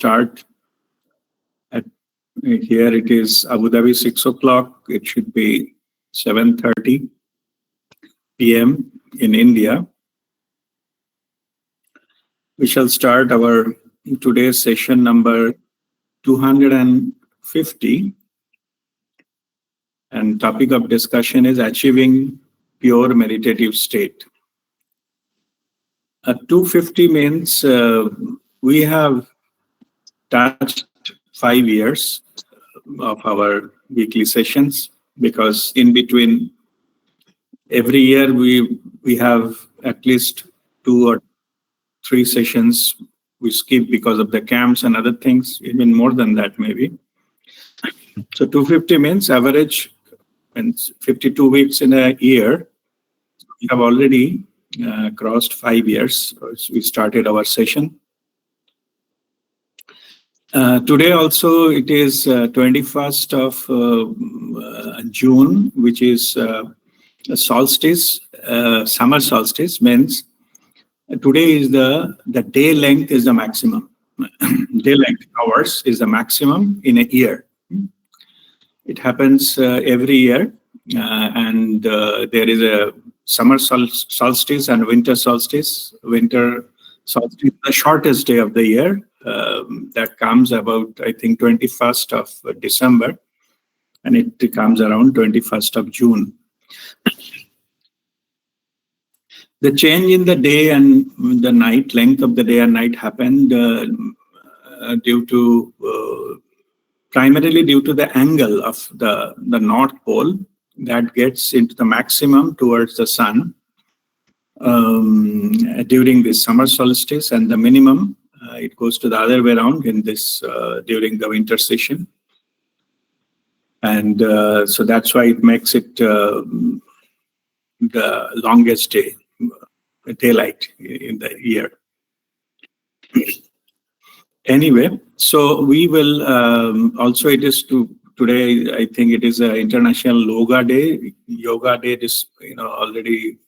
start at here. It is Abu Dhabi 6 o'clock. It should be 7:30 p.m. in India. We shall start our today's session number 250, and topic of discussion is achieving pure meditative state. 250 means we have touched 5 years of our weekly sessions, because in between every year we have at least 2 or 3 sessions we skip because of the camps and other things, even more than that maybe. So 250 means average, and 52 weeks in a year. We have already crossed 5 years. We started our session. Today also it is 21st of June, which is a solstice, summer solstice. Means today is the day length is the maximum. Day length hours is the maximum in a year. It happens every year, and there is a summer solstice and winter solstice. Winter solstice is the shortest day of the year. That comes about, I think, 21st of December, and it comes around 21st of June. The change in the day and the night, length of the day and night, happened due to primarily due to the angle of the North Pole that gets into the maximum towards the sun during this summer solstice, and the minimum it goes to the other way around in this during the winter session. And so that's why it makes it the longest day, daylight in the year. Anyway, so we will also, it is today, I think it is an International Yoga Day. Yoga Day is already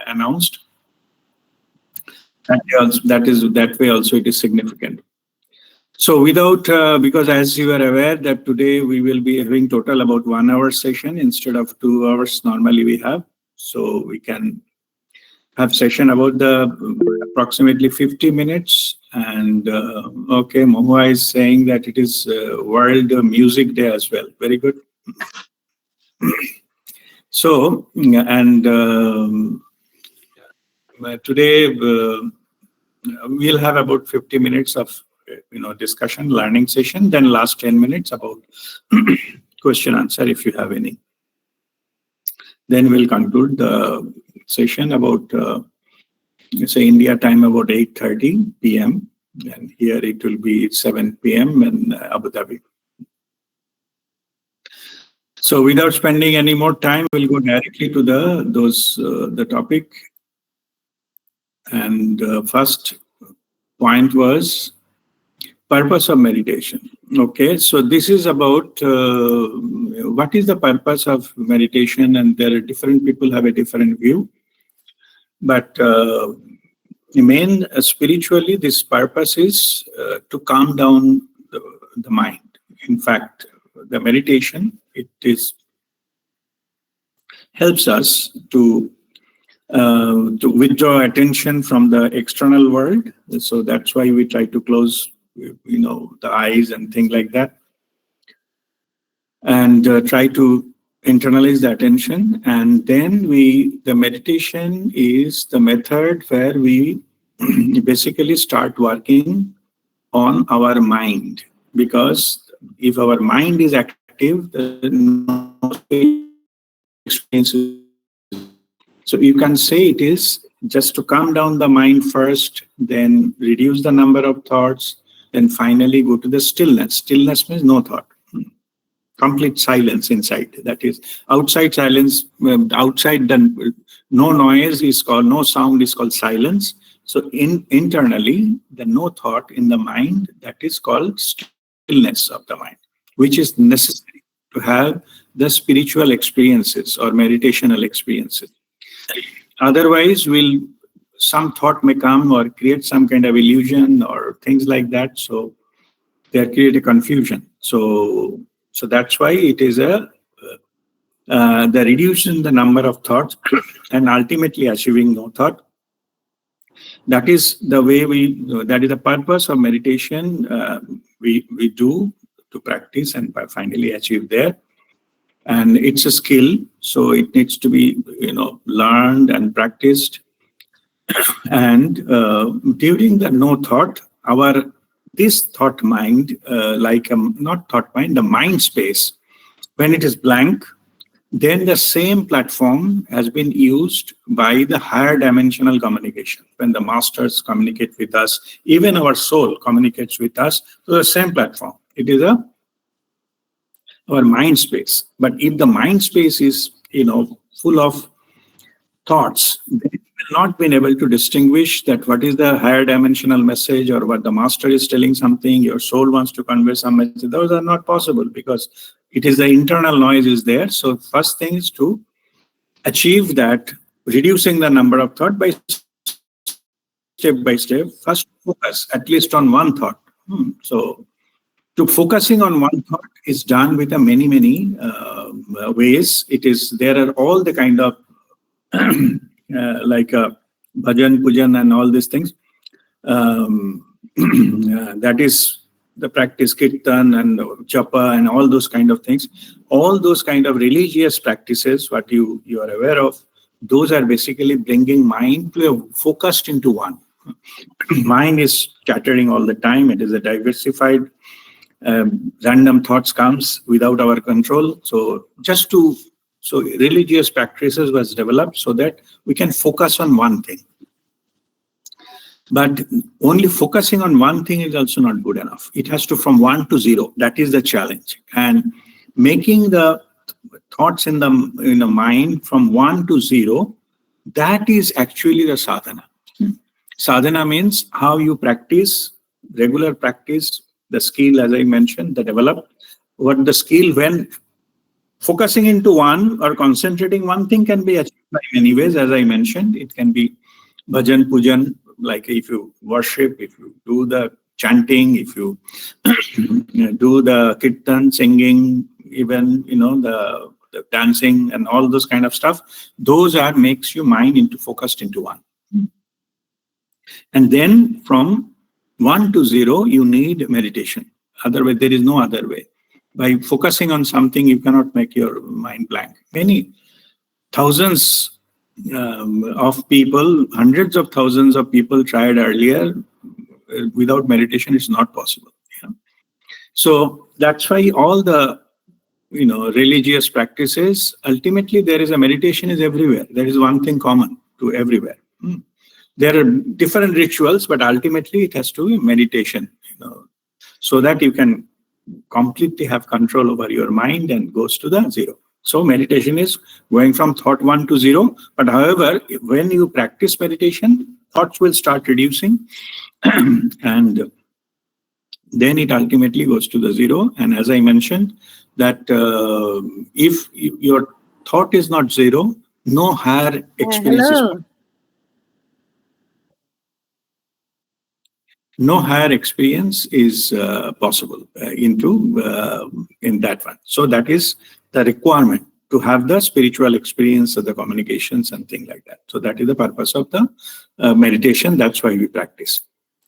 announced. That way also it is significant. So without, because as you are aware that today we will be having total about 1 hour session instead of 2 hours normally we have. So we can have session about the approximately 50 minutes. And okay, Mohua is saying that it is World Music Day as well. Very good. So, and today we'll have about 50 minutes of discussion, learning session, then last 10 minutes about question answer if you have any. Then we'll conclude the session about say India time about 8:30 p.m. and here it will be 7 p.m. in Abu Dhabi. So without spending any more time, we'll go directly to the topic. And first point was purpose of meditation. Okay, so this is about what is the purpose of meditation, and there are different people have a different view. But spiritually, this purpose is to calm down the mind. In fact, the meditation, it helps us to withdraw attention from the external world. So that's why we try to close, the eyes and things like that, and try to internalize the attention. And then the meditation is the method where we basically start working on our mind, because if our mind is active, then experiences. So you can say it is just to calm down the mind first, then reduce the number of thoughts, then finally go to the stillness. Stillness means no thought. Complete silence inside. That is outside silence. Outside the no noise is called, no sound is called silence. So internally, the no thought in the mind, that is called stillness of the mind, which is necessary to have the spiritual experiences or meditational experiences. Otherwise, we'll some thought may come or create some kind of illusion or things like that. So they create a confusion. So that's why it is the reducing the number of thoughts and ultimately achieving no thought. That is the way that is the purpose of meditation. We do to practice and finally achieve there. And it's a skill, so it needs to be, learned and practiced. And during the no thought, this thought mind, not thought mind, the mind space, when it is blank, then the same platform has been used by the higher dimensional communication. When the masters communicate with us, even our soul communicates with us through the same platform. It is our mind space. But if the mind space is, full of thoughts, then it will not be able to distinguish that what is the higher dimensional message or what the master is telling something, your soul wants to convey some message. Those are not possible because it is the internal noise is there. So first thing is to achieve that, reducing the number of thought by step by step. First focus at least on one thought. So to focusing on one thought is done with many ways. There are all the kind of like bhajan, pujan and all these things. That is the practice, kirtan and japa and all those kind of things. All those kind of religious practices, what you are aware of, those are basically bringing mind to focused into one. Mind is chattering all the time. It is a diversified, random thoughts comes without our control. So religious practices was developed so that we can focus on one thing. But only focusing on one thing is also not good enough. It has to from 1 to 0. That is the challenge. And making the thoughts in the mind from 1 to 0, that is actually the sadhana. Sadhana means how you practice, regular practice, the skill, as I mentioned, the develop. What the skill when focusing into one or concentrating one thing can be achieved by many ways, as I mentioned. It can be bhajan, pujan, like if you worship, if you do the chanting, if you do the kirtan, singing, even, the dancing and all those kind of stuff, those makes your mind into focused into one. And then from 1 to 0, you need meditation. Otherwise, there is no other way. By focusing on something, you cannot make your mind blank. Many thousands of people, hundreds of thousands of people tried earlier. Without meditation, it's not possible. So that's why all the religious practices, ultimately there is a meditation is everywhere. There is one thing common to everywhere. There are different rituals, but ultimately it has to be meditation, so that you can completely have control over your mind and goes to the 0. So meditation is going from thought 1 to 0. But however, when you practice meditation, thoughts will start reducing and then it ultimately goes to the 0. And as I mentioned, that if your thought is not 0, no higher experience is possible. No higher experience is possible in that one. So that is the requirement to have the spiritual experience of the communications and things like that. So that is the purpose of the meditation. That's why we practice.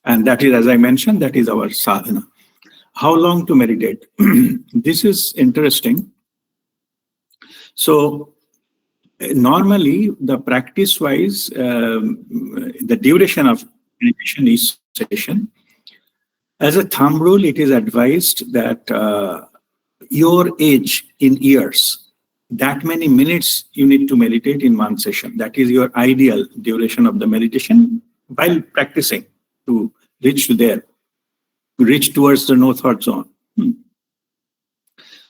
And that is, as I mentioned, that is our sadhana. How long to meditate? This is interesting. So normally the practice-wise, the duration of meditation is session. As a thumb rule, it is advised that your age in years, that many minutes you need to meditate in one session. That is your ideal duration of the meditation while practicing to reach towards the no thought zone.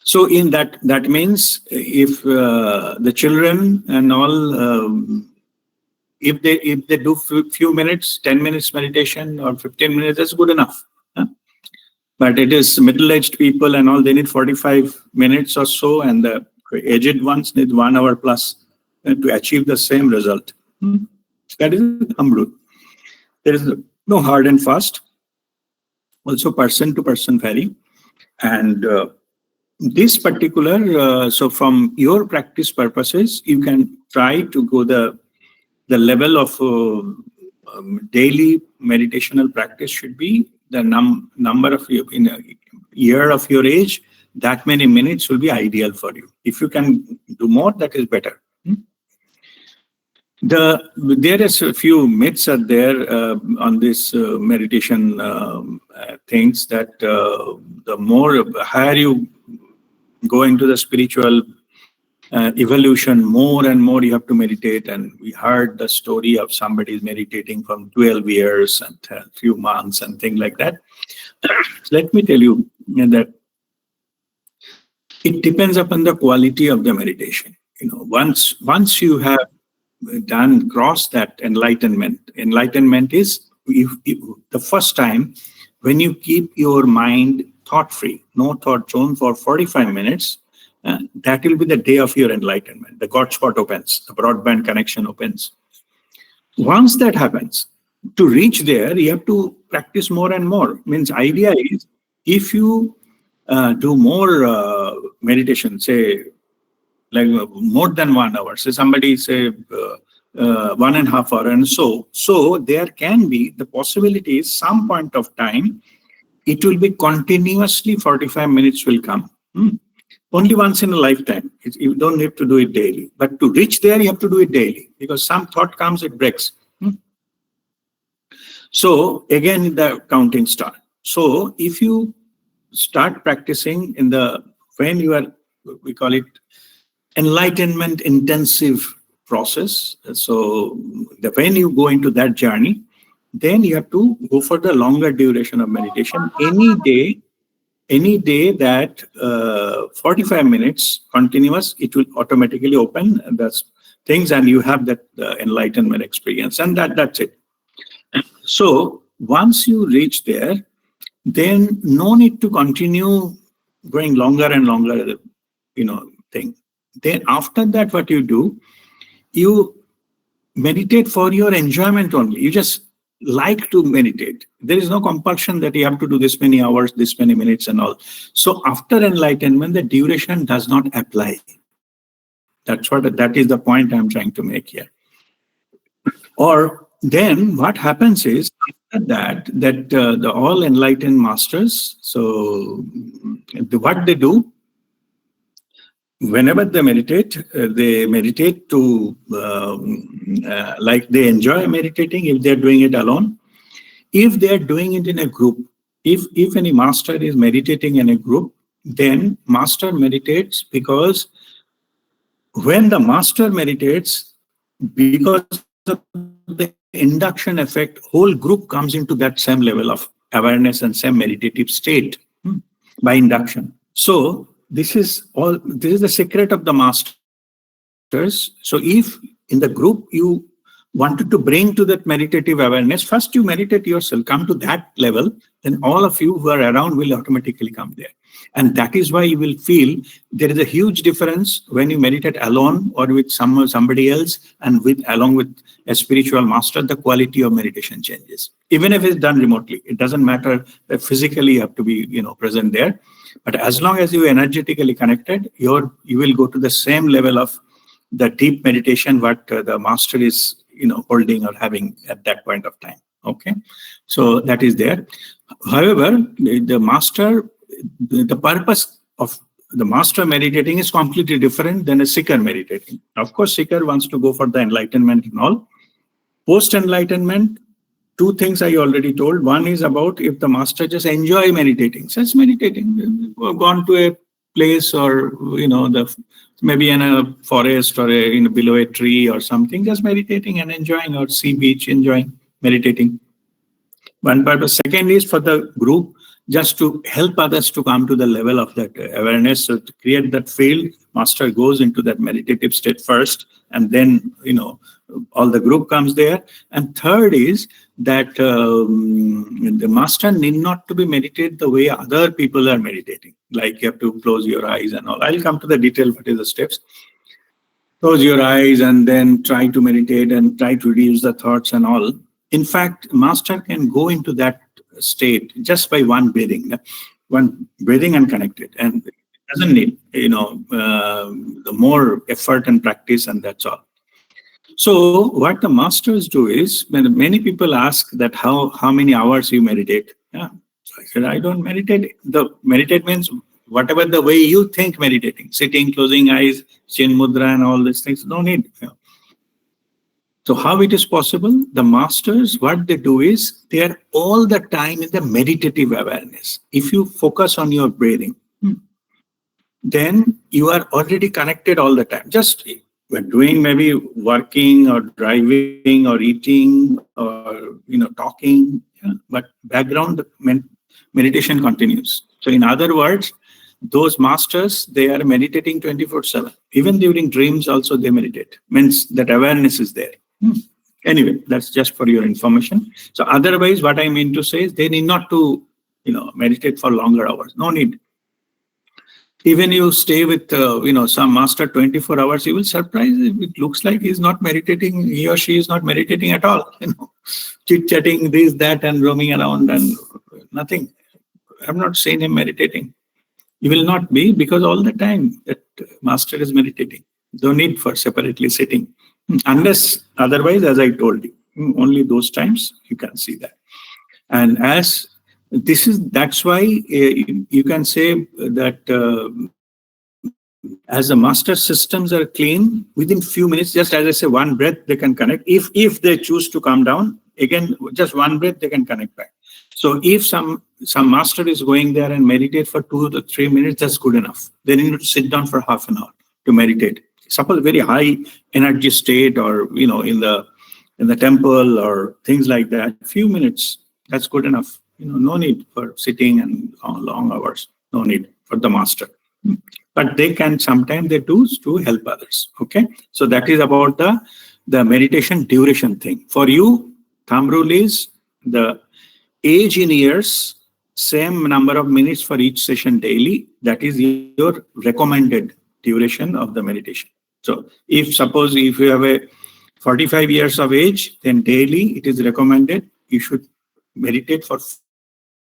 So in that means if the children and all, if they do few minutes, 10 minutes meditation or 15 minutes, that's good enough. But it is middle-aged people and all, they need 45 minutes or so, and the aged ones need 1 hour plus to achieve the same result. That is Amrut. There is no hard and fast. Also, person to person vary. And this particular, so from your practice purposes, you can try to go the level of daily meditational practice should be the number of you in a year of your age. That many minutes will be ideal for you. If you can do more, that is better. There is a few myths are there on this meditation things that the more higher you go into the spiritual evolution, more and more you have to meditate. And we heard the story of somebody meditating from 12 years and a few months and things like that. Let me tell you that it depends upon the quality of the meditation. Once you have cross that enlightenment. Enlightenment is if the first time when you keep your mind thought-free, no thought zone for 45 minutes, that will be the day of your enlightenment. The God spot opens, the broadband connection opens. Once that happens, to reach there, you have to practice more and more. Means idea is, if you do more meditation, say, like more than 1 hour, say somebody say 1.5 hours, and so there can be the possibility some point of time it will be continuously 45 minutes will come. Only once in a lifetime. You don't have to do it daily, but to reach there you have to do it daily, because some thought comes, it breaks. So again the counting start. So if you start practicing when you are, we call it enlightenment intensive process. So when you go into that journey, then you have to go for the longer duration of meditation. Any day that 45 minutes continuous, it will automatically open the things and you have that enlightenment experience, and that's it. So once you reach there, then no need to continue going longer and longer, thing. Then after that, what you do, you meditate for your enjoyment only. You just like to meditate. There is no compulsion that you have to do this many hours, this many minutes and all. So after enlightenment, the duration does not apply. That is the point I'm trying to make here. Or then what happens is, after that the all enlightened masters, so what they do, whenever they meditate to like they enjoy meditating if they're doing it alone. If they're doing it in a group, if any master is meditating in a group, then master meditates, because when the master meditates, because of the induction effect, whole group comes into that same level of awareness and same meditative state by induction. So this is the secret of the masters. So if in the group you wanted to bring to that meditative awareness, first you meditate yourself, come to that level, then all of you who are around will automatically come there. And that is why you will feel there is a huge difference when you meditate alone or with somebody else, and along with a spiritual master, the quality of meditation changes. Even if it's done remotely, it doesn't matter that physically you have to be present there. But as long as you are energetically connected, you will go to the same level of the deep meditation what the master is holding or having at that point of time. Okay, so that is there. However, the purpose of the master meditating is completely different than a seeker meditating. Of course, seeker wants to go for the enlightenment and all. Post-enlightenment, two things I already told. One is about if the master just enjoy meditating, just meditating, gone to a place or maybe in a forest or below a tree or something, just meditating and enjoying, or sea beach, enjoying, meditating. One purpose. Second is for the group, just to help others to come to the level of that awareness. So to create that field, master goes into that meditative state first, and then all the group comes there. And third is that the master need not to be meditate the way other people are meditating. Like you have to close your eyes and all. I'll come to the detail what is the steps. close your eyes and then try to meditate and try to reduce the thoughts and all. In fact, master can go into that state just by one breathing and connect it. And it doesn't need, the more effort and practice, and that's all. So what the masters do is, when many people ask that how many hours you meditate. Yeah. So I said, I don't meditate. The meditate means whatever the way you think meditating, sitting, closing eyes, chin mudra and all these things, no need. So how it is possible? The masters, what they do is, they are all the time in the meditative awareness. If you focus on your breathing, then you are already connected all the time. Just when doing maybe working or driving or eating or talking, but background meditation continues. So in other words, those masters, they are meditating 24/7. Even during dreams also they meditate. Means that awareness is there. Anyway, that's just for your information. So otherwise, what I mean to say is they need not to, meditate for longer hours. No need. Even you stay with, some master 24 hours, you will surprise. It looks like he's not meditating. He or she is not meditating at all. Chit-chatting, this, that, and roaming around and nothing. I've not seen him meditating. You will not be, because all the time that master is meditating. No need for separately sitting. Unless otherwise, as I told you, only those times you can see that. And that's why you can say that as the master systems are clean, within few minutes, just as I say, one breath they can connect. If they choose to come down, again, just one breath they can connect back. So if some master is going there and meditate for 2 to 3 minutes, that's good enough. They need to sit down for half an hour to meditate. Suppose very high energy state, or in the temple or things like that, few minutes, that's good enough. No need for sitting and long hours. No need for the master. But they can sometimes they do to help others. Okay, so that is about the meditation duration thing. For you, thumb rule is the age in years, same number of minutes for each session daily. That is your recommended duration of the meditation. So suppose if you have a 45 years of age, then daily it is recommended you should meditate for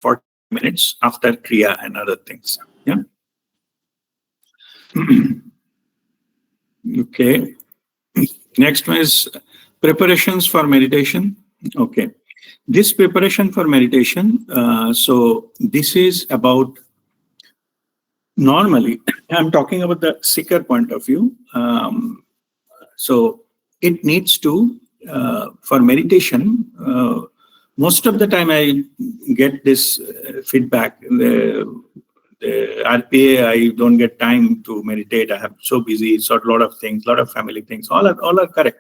40 minutes after Kriya and other things. Yeah. Okay. Next one is preparations for meditation. Okay. This preparation for meditation, so this is about, normally, I'm talking about the seeker point of view. So it needs to, for meditation, most of the time I get this feedback. The RPA, I don't get time to meditate. I have so busy, sort a lot of things, lot of family things, all are correct.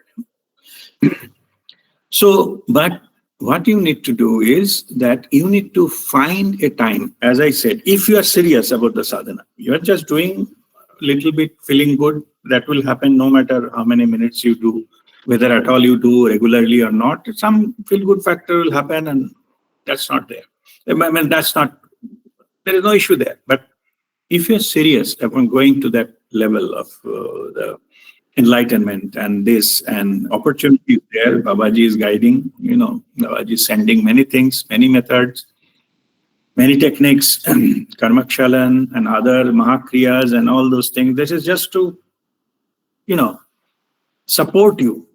So, but what you need to do is that you need to find a time, as I said, if you are serious about the sadhana, you are just doing a little bit, feeling good, that will happen no matter how many minutes you do, whether at all you do regularly or not. Some feel good factor will happen, and that's not there. I mean, there is no issue there. But if you're serious about going to that level of the enlightenment and this and opportunity there, Babaji is guiding, Babaji is sending many things, many methods, many techniques, karmakshalan and other mahakriyas and all those things. This is just to, support you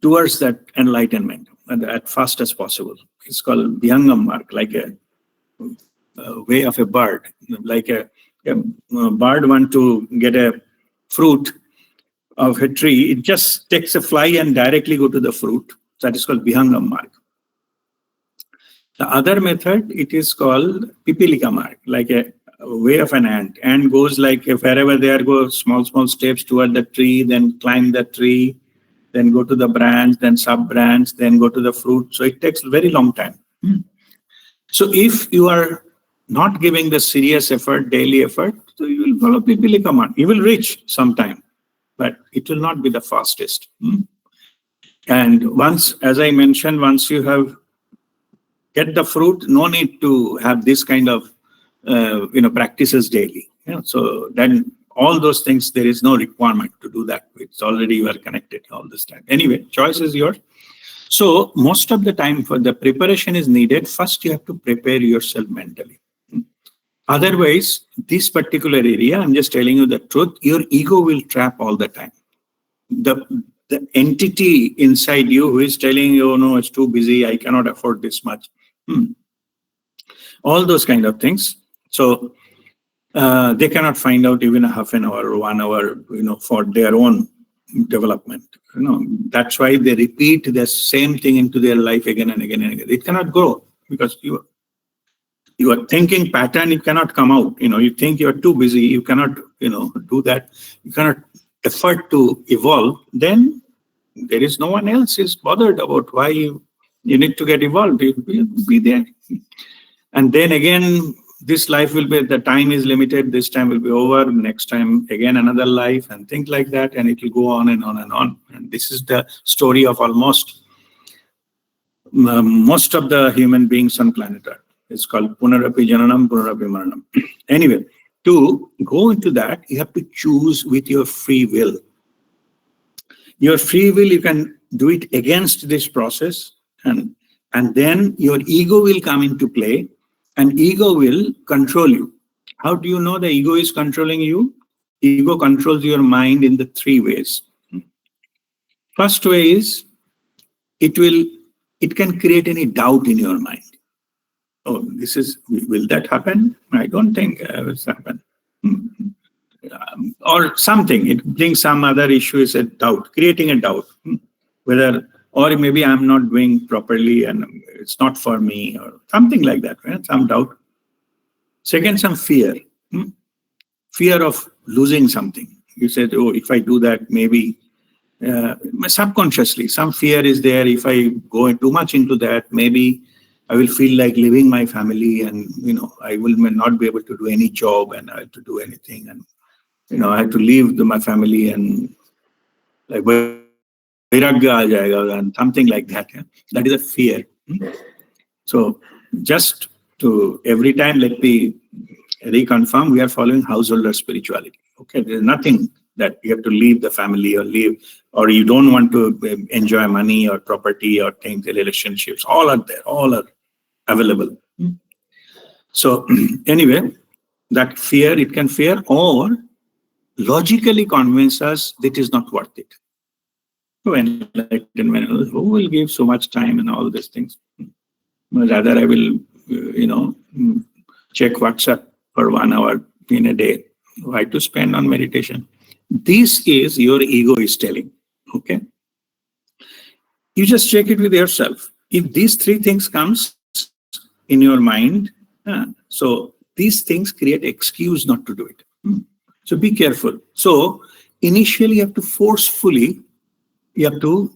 towards that enlightenment as fast as possible. It's called Vihangam mark, like a way of a bird. Like a bird want to get a fruit of a tree, it just takes a fly and directly go to the fruit. That is called Vihangam mark. The other method, it is called Pipilika mark, like a way of an ant. Ant goes like wherever they are, go small steps toward the tree, then climb the tree, then go to the branch, then sub-branch, then go to the fruit. So it takes a very long time. So if you are not giving the serious effort, daily effort, so you will follow Pipilika mark. You will reach sometime, but it will not be the fastest. And once, as I mentioned, once you have get the fruit, no need to have this kind of practices daily. So then all those things, there is no requirement to do that. It's already you are connected all this time. Anyway, choice is yours. So most of the time for the preparation is needed. First, you have to prepare yourself mentally. Otherwise, this particular area, I'm just telling you the truth, your ego will trap all the time. The entity inside you who is telling you, oh, no, it's too busy, I cannot afford this much. All those kind of things. So they cannot find out even a half an hour or 1 hour, for their own development. That's why they repeat the same thing into their life again and again and again. It cannot grow because your thinking pattern, it cannot come out. You think you're too busy, you cannot, do that. You cannot afford to evolve. Then there is no one else is bothered about why you need to get evolved. You will be there. And then again, this life will be, the time is limited. This time will be over. Next time, again, another life and things like that. And it will go on and on and on. And this is the story of almost most of the human beings on planet Earth. It's called Punarapi Jananam, Punarapi Maranam. Anyway, to go into that, you have to choose with your free will. Your free will, you can do it against this process. And then your ego will come into play. And ego will control you. How do you know the ego is controlling you? Ego controls your mind in the 3 ways. First way is, it can create any doubt in your mind. Oh, will that happen? I don't think it will happen. Or something, it brings some other issue, is a doubt, creating a doubt. Or maybe I'm not doing properly and it's not for me, or something like that, right? Some doubt. Second, some fear. Fear of losing something. You said, oh, if I do that, maybe subconsciously, some fear is there. If I go too much into that, maybe I will feel like leaving my family and, I will not be able to do any job and I have to do anything. And, I have to leave my family and like, and something like that. Yeah? That is a fear. So just to every time, let me reconfirm, we are following householder spirituality. Okay, there's nothing that you have to leave the family or you don't want to enjoy money or property or things, relationships. All are there, all are available. So anyway, that fear, it can fear or logically convince us that it is not worth it. Enlightenment, who will give so much time and all these things? Rather, I will, check WhatsApp for 1 hour in a day. Why to spend on meditation? This is your ego is telling. Okay, you just check it with yourself. If these 3 things comes in your mind, so these things create excuse not to do it. So be careful. So initially, you have to forcefully. You have to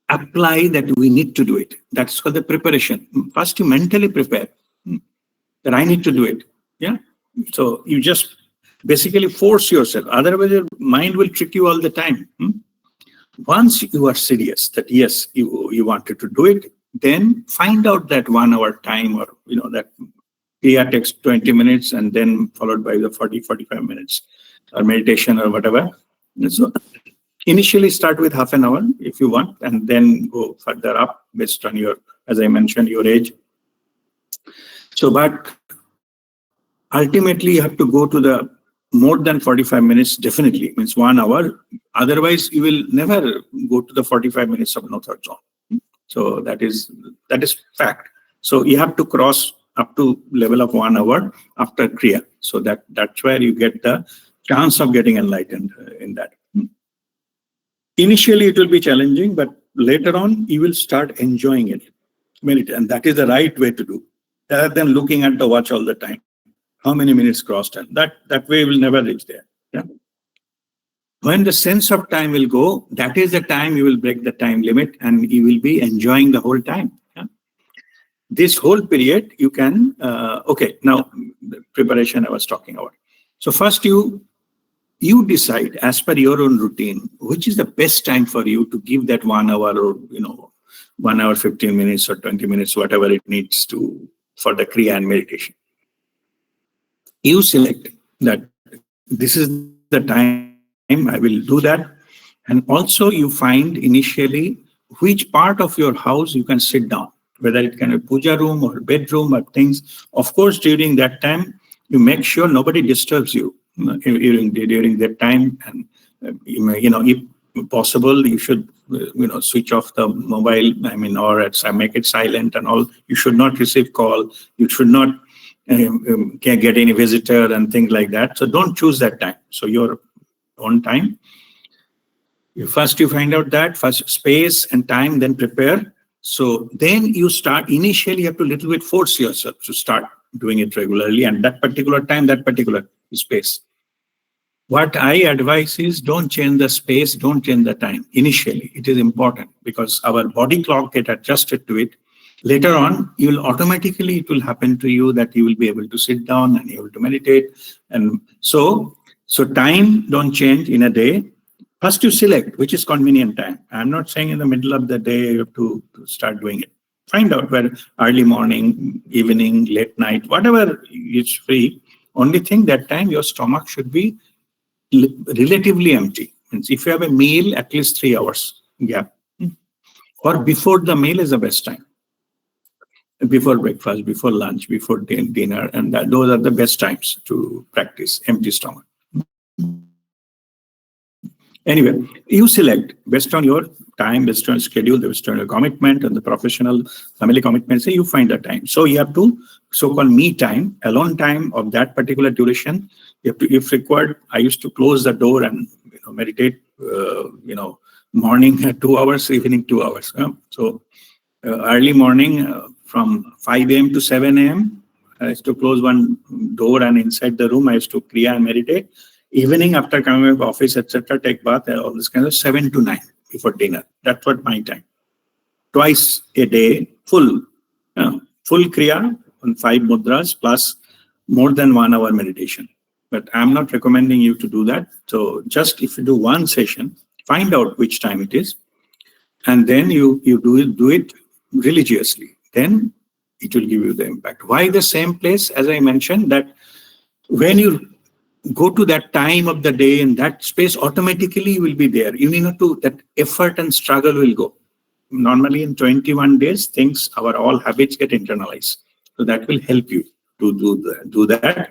apply that we need to do it. That's called the preparation. First, you mentally prepare that I need to do it. Yeah. So you just basically force yourself. Otherwise, your mind will trick you all the time. Once you are serious that yes, you wanted to do it, then find out that 1 hour time or that Kriya takes 20 minutes and then followed by the 45 minutes or meditation or whatever. And so initially start with half an hour if you want, and then go further up based on your, as I mentioned, your age. So, but ultimately you have to go to the more than 45 minutes, definitely, means 1 hour. Otherwise, you will never go to the 45 minutes of no thought zone. So that is fact. So you have to cross up to level of 1 hour after Kriya. So that's where you get the chance of getting enlightened in that. Initially, it will be challenging, but later on, you will start enjoying it. And that is the right way to do, rather than looking at the watch all the time. How many minutes crossed? And that way will never reach there. Yeah. When the sense of time will go, that is the time you will break the time limit and you will be enjoying the whole time. Yeah. This whole period, you can, okay, now the preparation I was talking about. So first you decide as per your own routine, which is the best time for you to give that 1 hour or, 1 hour, 15 minutes or 20 minutes, whatever it needs to for the Kriya and meditation. You select that this is the time I will do that. And also you find initially which part of your house you can sit down, whether it can be puja room or bedroom or things. Of course, during that time, you make sure nobody disturbs you during that time. And if possible, you should switch off the mobile. I mean, or make it silent and all. You should not receive call. You should not can get any visitor and things like that. So don't choose that time. So your own time. You find out that first space and time, then prepare. So then you start. Initially, you have to little bit force yourself to start doing it regularly, and that particular time, that particular space. What I advise is don't change the space, don't change the time. Initially, it is important because our body clock get adjusted to it. Later on, it will happen to you that you will be able to sit down and able to meditate. And so time don't change in a day. First, you select which is convenient time. I'm not saying in the middle of the day you have to start doing it. Find out where early morning, evening, late night, whatever is free. Only thing that time your stomach should be relatively empty. Means if you have a meal, at least 3 hours gap. Or before the meal is the best time. Before breakfast, before lunch, before dinner, and those are the best times to practice empty stomach. Anyway, you select based on your time, based on your schedule, based on your commitment and the professional family commitments, you find the time. So you have to so-called me time, alone time of that particular duration. You have to, if required, I used to close the door and meditate, morning 2 hours, evening 2 hours. So early morning from 5 a.m. to 7 a.m., I used to close one door, and inside the room I used to kriya and meditate. Evening after coming back office, etc., take bath, all this kind of 7 to 9 before dinner. That's what my time. Twice a day, full kriya on 5 mudras plus more than 1 hour meditation. But I'm not recommending you to do that. So just if you do one session, find out which time it is, and then you do it religiously. Then it will give you the impact. Why the same place? As I mentioned, that when you go to that time of the day in that space, automatically you will be there. You need not to, that effort and struggle will go. Normally in 21 days, all habits get internalized. So that will help you to do that.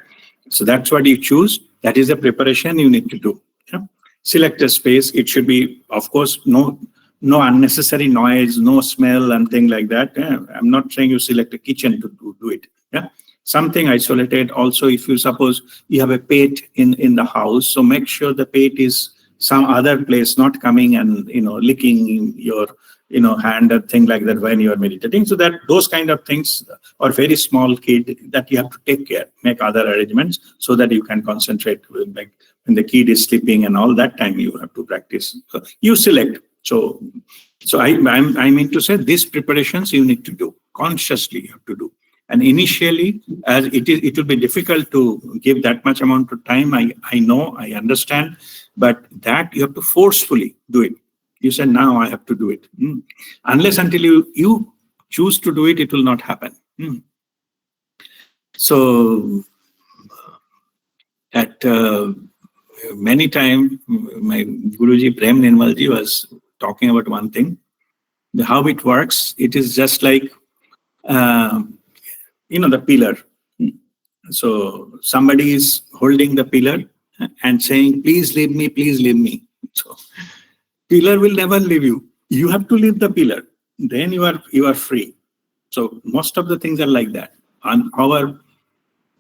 So that's what you choose. That is the preparation you need to do. Yeah? Select a space. It should be, of course, no unnecessary noise, no smell and thing like that. Yeah? I'm not saying you select a kitchen to do it. Yeah. Something isolated. Also, if you suppose you have a pet in the house, so make sure the pet is some other place, not coming and licking your hand or thing like that when you are meditating. So that those kind of things, or very small kid, that you have to take care, make other arrangements so that you can concentrate. Like when the kid is sleeping and all that time, you have to practice. So you select. So I mean to say, these preparations you need to do consciously. You have to do. And initially, as it will be difficult to give that much amount of time. I know, I understand, but that you have to forcefully do it. You said, now I have to do it. Unless until you choose to do it, it will not happen. So at many times, my Guruji Prem Nirmalji was talking about one thing, how it works. It is just like the pillar. So somebody is holding the pillar and saying, please leave me, please leave me. So pillar will never leave you. You have to leave the pillar. Then you are free. So most of the things are like that. On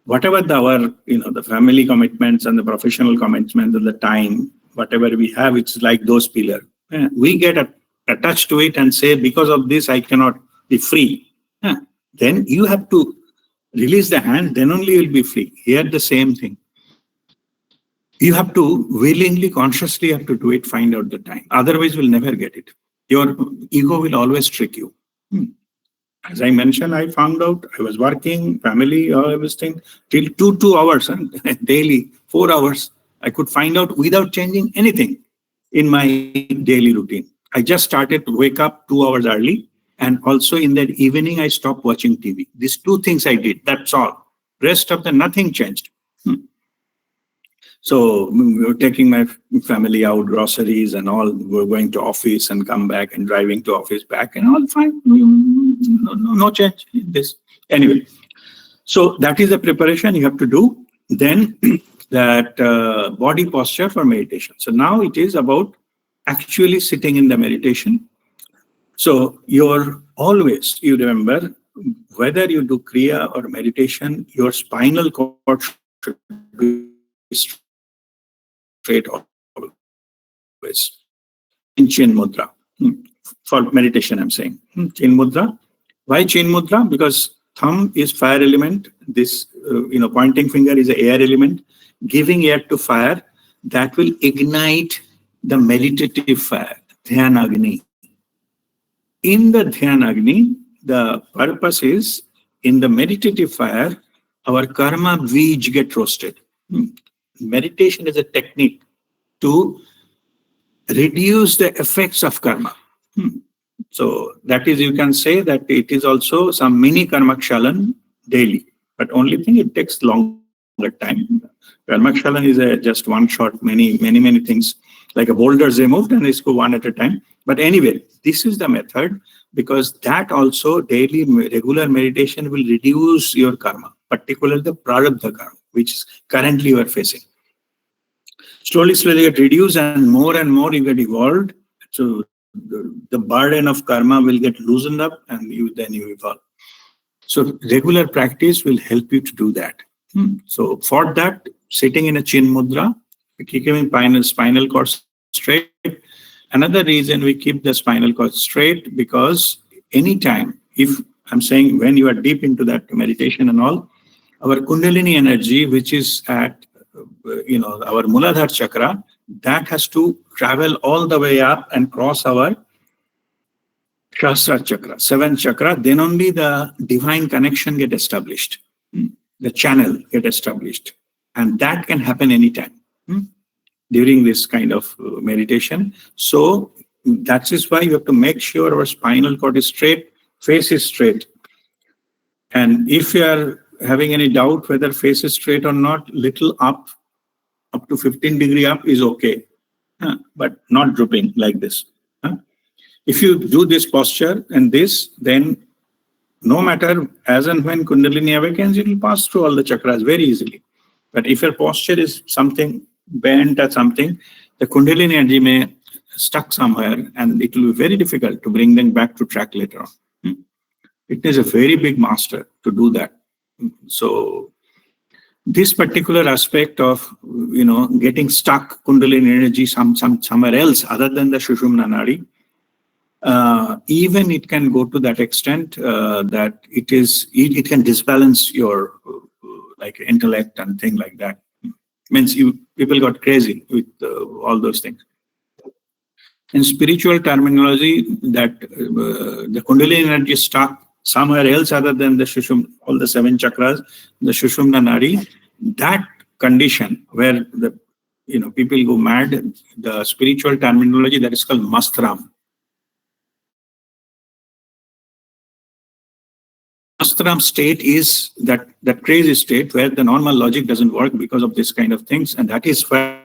whatever the family commitments and the professional commitments and the time, whatever we have, it's like those pillars. We get attached to it and say, because of this, I cannot be free. Then you have to release the hand, then only you'll be free. Here, the same thing. You have to willingly, consciously have to do it, find out the time. Otherwise, you'll never get it. Your ego will always trick you. As I mentioned, I found out I was working, family, everything, till 2 hours and daily, 4 hours. I could find out without changing anything in my daily routine. I just started to wake up 2 hours early. And also in that evening, I stopped watching TV. These 2 things I did. That's all. Rest of the nothing changed. So we were taking my family out, groceries and all. We were going to office and come back and driving to office back and all fine. No change in this. Anyway, so that is the preparation you have to do. Then that body posture for meditation. So now it is about actually sitting in the meditation. So you're always, you remember, whether you do Kriya or meditation, your spinal cord should be straight always. In Chin Mudra. For meditation, I'm saying. Chin Mudra. Why Chin Mudra? Because thumb is fire element. This, pointing finger is an air element. Giving air to fire, that will ignite the meditative fire, Dhyan Agni. In the Dhyan Agni, the purpose is, in the meditative fire, our karma beej get roasted. Meditation is a technique to reduce the effects of karma. So that is, you can say that it is also some mini karmakshalan daily. But only thing, it takes longer time. Karmakshalan is just one shot, many things, like a boulders removed and it's go one at a time. But anyway, this is the method, because that also daily regular meditation will reduce your karma, particularly the prarabdha karma, which currently you are facing. Slowly get reduced and more you get evolved. So the burden of karma will get loosened up and you evolve. So regular practice will help you to do that. So for that, sitting in a chin mudra, we keep spinal cord straight. Another reason we keep the spinal cord straight, because anytime, if I'm saying when you are deep into that meditation and all, our Kundalini energy, which is at our Muladhara chakra, that has to travel all the way up and cross our Shastra chakra, seventh chakra. Then only the divine connection get established, the channel get established, and that can happen anytime during this kind of meditation. So that is why you have to make sure our spinal cord is straight, face is straight, and if you are having any doubt whether face is straight or not, little up to 15 degree up is okay, but not drooping like this. If you do this posture and this, then no matter as and when Kundalini awakens, it will pass through all the chakras very easily. But if your posture is something bent or something, the Kundalini energy may stuck somewhere and it will be very difficult to bring them back to track later on. It is a very big master to do that. So this particular aspect of getting stuck Kundalini energy somewhere else other than the Sushumna Nadi, even it can go to that extent that it can disbalance your like intellect and thing like that. Means people got crazy with all those things. In spiritual terminology, that the Kundalini energy is stuck somewhere else other than the Shushum, all the 7 chakras, the Shushumna Nadi, that condition where the people go mad, the spiritual terminology, that is called mastram. Mastram state is that crazy state where the normal logic doesn't work because of this kind of things, and that is where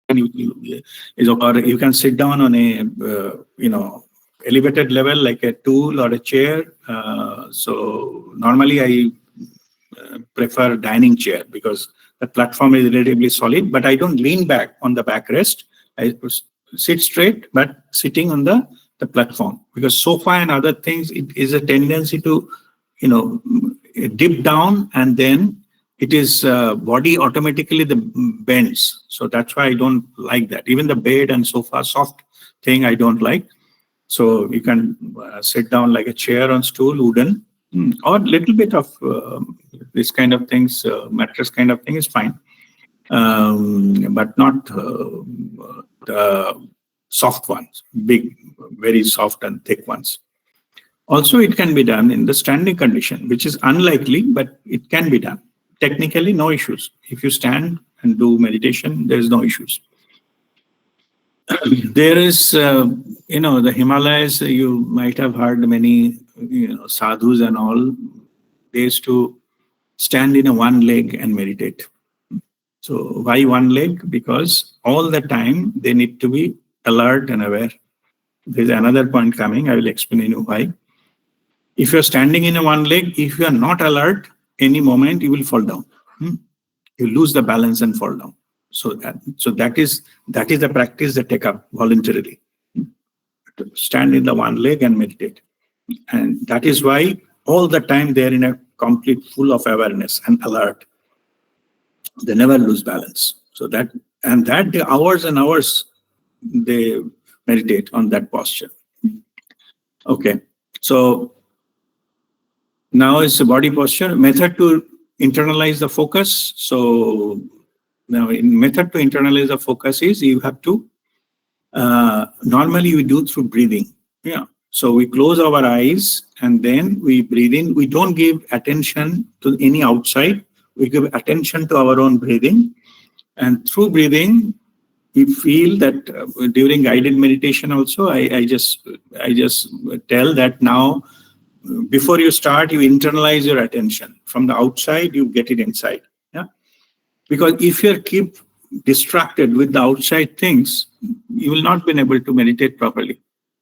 is, or you can sit down on a elevated level like a tool or a chair. So normally I prefer dining chair because the platform is relatively solid, but I don't lean back on the backrest. I sit straight, but sitting on the platform, because sofa and other things, it is a tendency to dip down, and then it is body automatically the bends. So that's why I don't like that. Even the bed and sofa, soft thing, I don't like. So you can sit down like a chair on stool, wooden, or little bit of this kind of things, mattress kind of thing is fine, but not the soft ones, big, very soft and thick ones. Also, it can be done in the standing condition, which is unlikely, but it can be done. Technically, no issues. If you stand and do meditation, there is no issues. There is, the Himalayas, you might have heard many, sadhus and all, they used to stand in a one leg and meditate. So why one leg? Because all the time they need to be alert and aware. There's another point coming. I will explain you why. If you're standing in a one leg, if you are not alert, any moment you will fall down. You lose the balance and fall down. So that is the practice they take up voluntarily. To stand in the one leg and meditate. And that is why all the time they're in a complete full of awareness and alert. They never lose balance. So that the hours and hours they meditate on that posture. Okay. So now is the body posture. Method to internalize the focus. So now in method to internalize the focus is you have to, normally we do through breathing. Yeah. So we close our eyes and then we breathe in. We don't give attention to any outside. We give attention to our own breathing. And through breathing, we feel that during guided meditation also, I just tell that now, before you start, you internalize your attention. From the outside, you get it inside. Yeah. Because if you keep distracted with the outside things, you will not be able to meditate properly.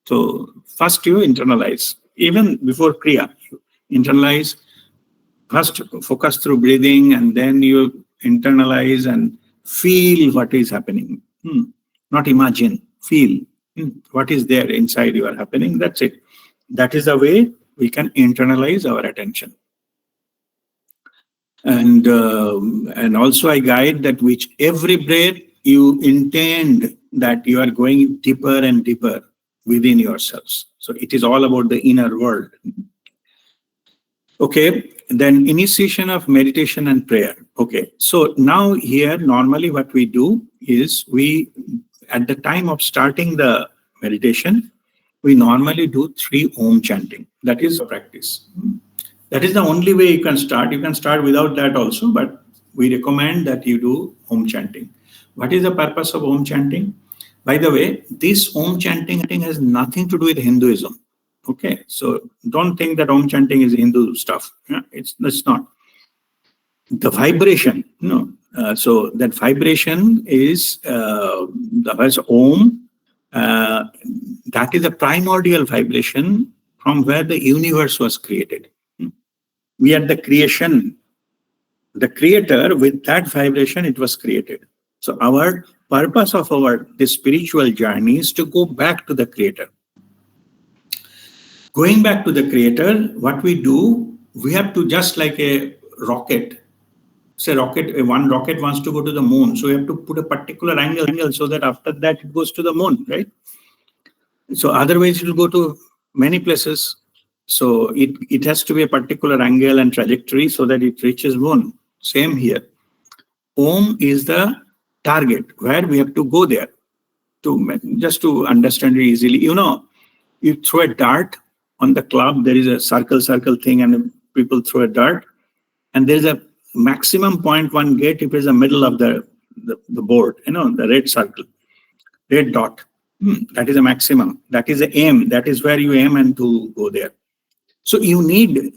So first you internalize, even before Kriya, you internalize, first focus through breathing, and then you internalize and feel what is happening. Not imagine, feel what is there inside you are happening. That's it. That is the way we can internalize our attention. And also I guide that which every breath you intend that you are going deeper and deeper within yourselves. So it is all about the inner world. Okay, then initiation of meditation and prayer. Okay, so now here normally what we do is we, at the time of starting the meditation, we normally do 3 Om chanting. That is a practice. That is the only way you can start. You can start without that also, but we recommend that you do Om chanting. What is the purpose of Om chanting? By the way, this Om chanting has nothing to do with Hinduism. Okay, so don't think that Om chanting is Hindu stuff. Yeah, it's not. The vibration, so that vibration is the word Om. That is a primordial vibration from where the universe was created. We are the creation. The creator, with that vibration, it was created. So our purpose of this spiritual journey is to go back to the creator. Going back to the creator, what we do, we have to, just like a rocket, say one rocket wants to go to the moon. So we have to put a particular angle so that after that it goes to the moon, right? So otherwise it will go to many places. So it has to be a particular angle and trajectory so that it reaches moon. Same here. Om is the target where we have to go there. Just to understand it easily, you throw a dart on the club, there is a circle thing and people throw a dart, and there is a maximum point one get if it's the middle of the board, the red circle, red dot. That is a maximum. That is the aim. That is where you aim and to go there. So you need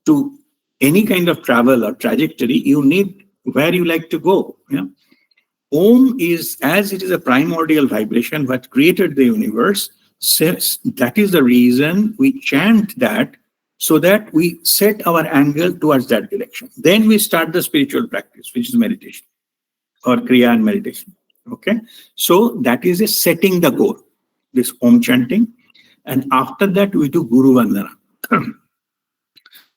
to, any kind of travel or trajectory, you need where you like to go. Om is, as it is a primordial vibration what created the universe, says that is the reason we chant that, so that we set our angle towards that direction. Then we start the spiritual practice, which is meditation or Kriya and meditation. Okay, so that is a setting the goal, this Om chanting. And after that we do Guru Vandana.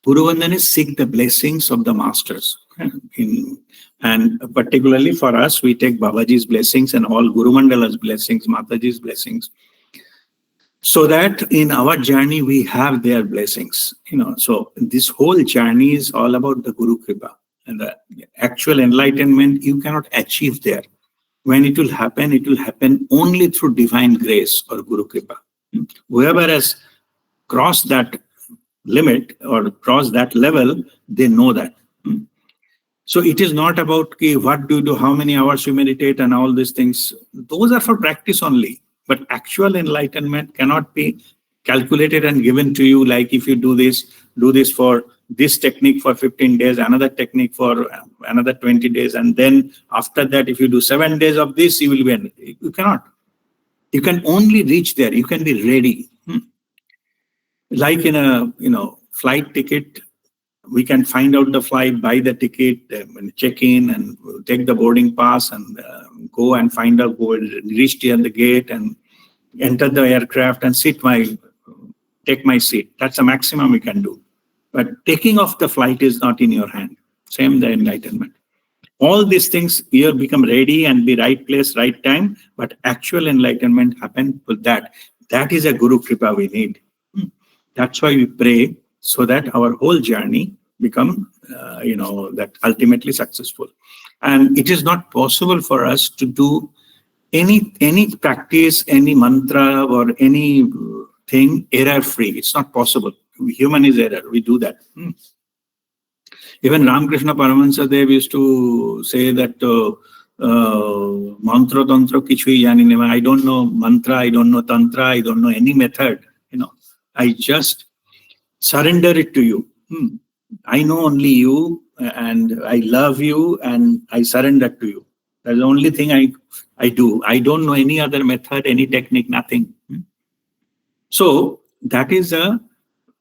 Guru Vandana is seek the blessings of the masters. And particularly for us, we take Babaji's blessings and all Guru Mandala's blessings, Mataji's blessings. so that in our journey we have their blessings. So this whole journey is all about the Guru Kripa, and the actual enlightenment you cannot achieve there. When it will happen only through divine grace or Guru Kripa. Whoever has crossed that limit or crossed that level, they know that. So it is not about okay, what do you do, how many hours you meditate, and all these things. Those are for practice only. But actual enlightenment cannot be calculated and given to you. Like if you do this for this technique for 15 days, another technique for another 20 days, and then after that, if you do 7 days of this, you will be. You cannot. You can only reach there. You can be ready. Like in a flight ticket. We can find out the flight, buy the ticket, check in, and take the boarding pass, and go and find out, reach near the gate, and enter the aircraft and take my seat. That's the maximum we can do. But taking off the flight is not in your hand. Same the enlightenment. All these things, you become ready and be right place, right time. But actual enlightenment happen with that. That is a Guru Kripa we need. That's why we pray, so that our whole journey become, that ultimately successful. And it is not possible for us to do any practice, any mantra or any thing error-free. It's not possible. Human is error. We do that. Even Ramakrishna Paramahansa Dev used to say that mantra tantra kichhui yani nema. I don't know mantra, I don't know tantra, I don't know any method. I just surrender it to you. I know only you, and I love you, and I surrender to you. That's the only thing I do. I don't know any other method, any technique, nothing. So that is a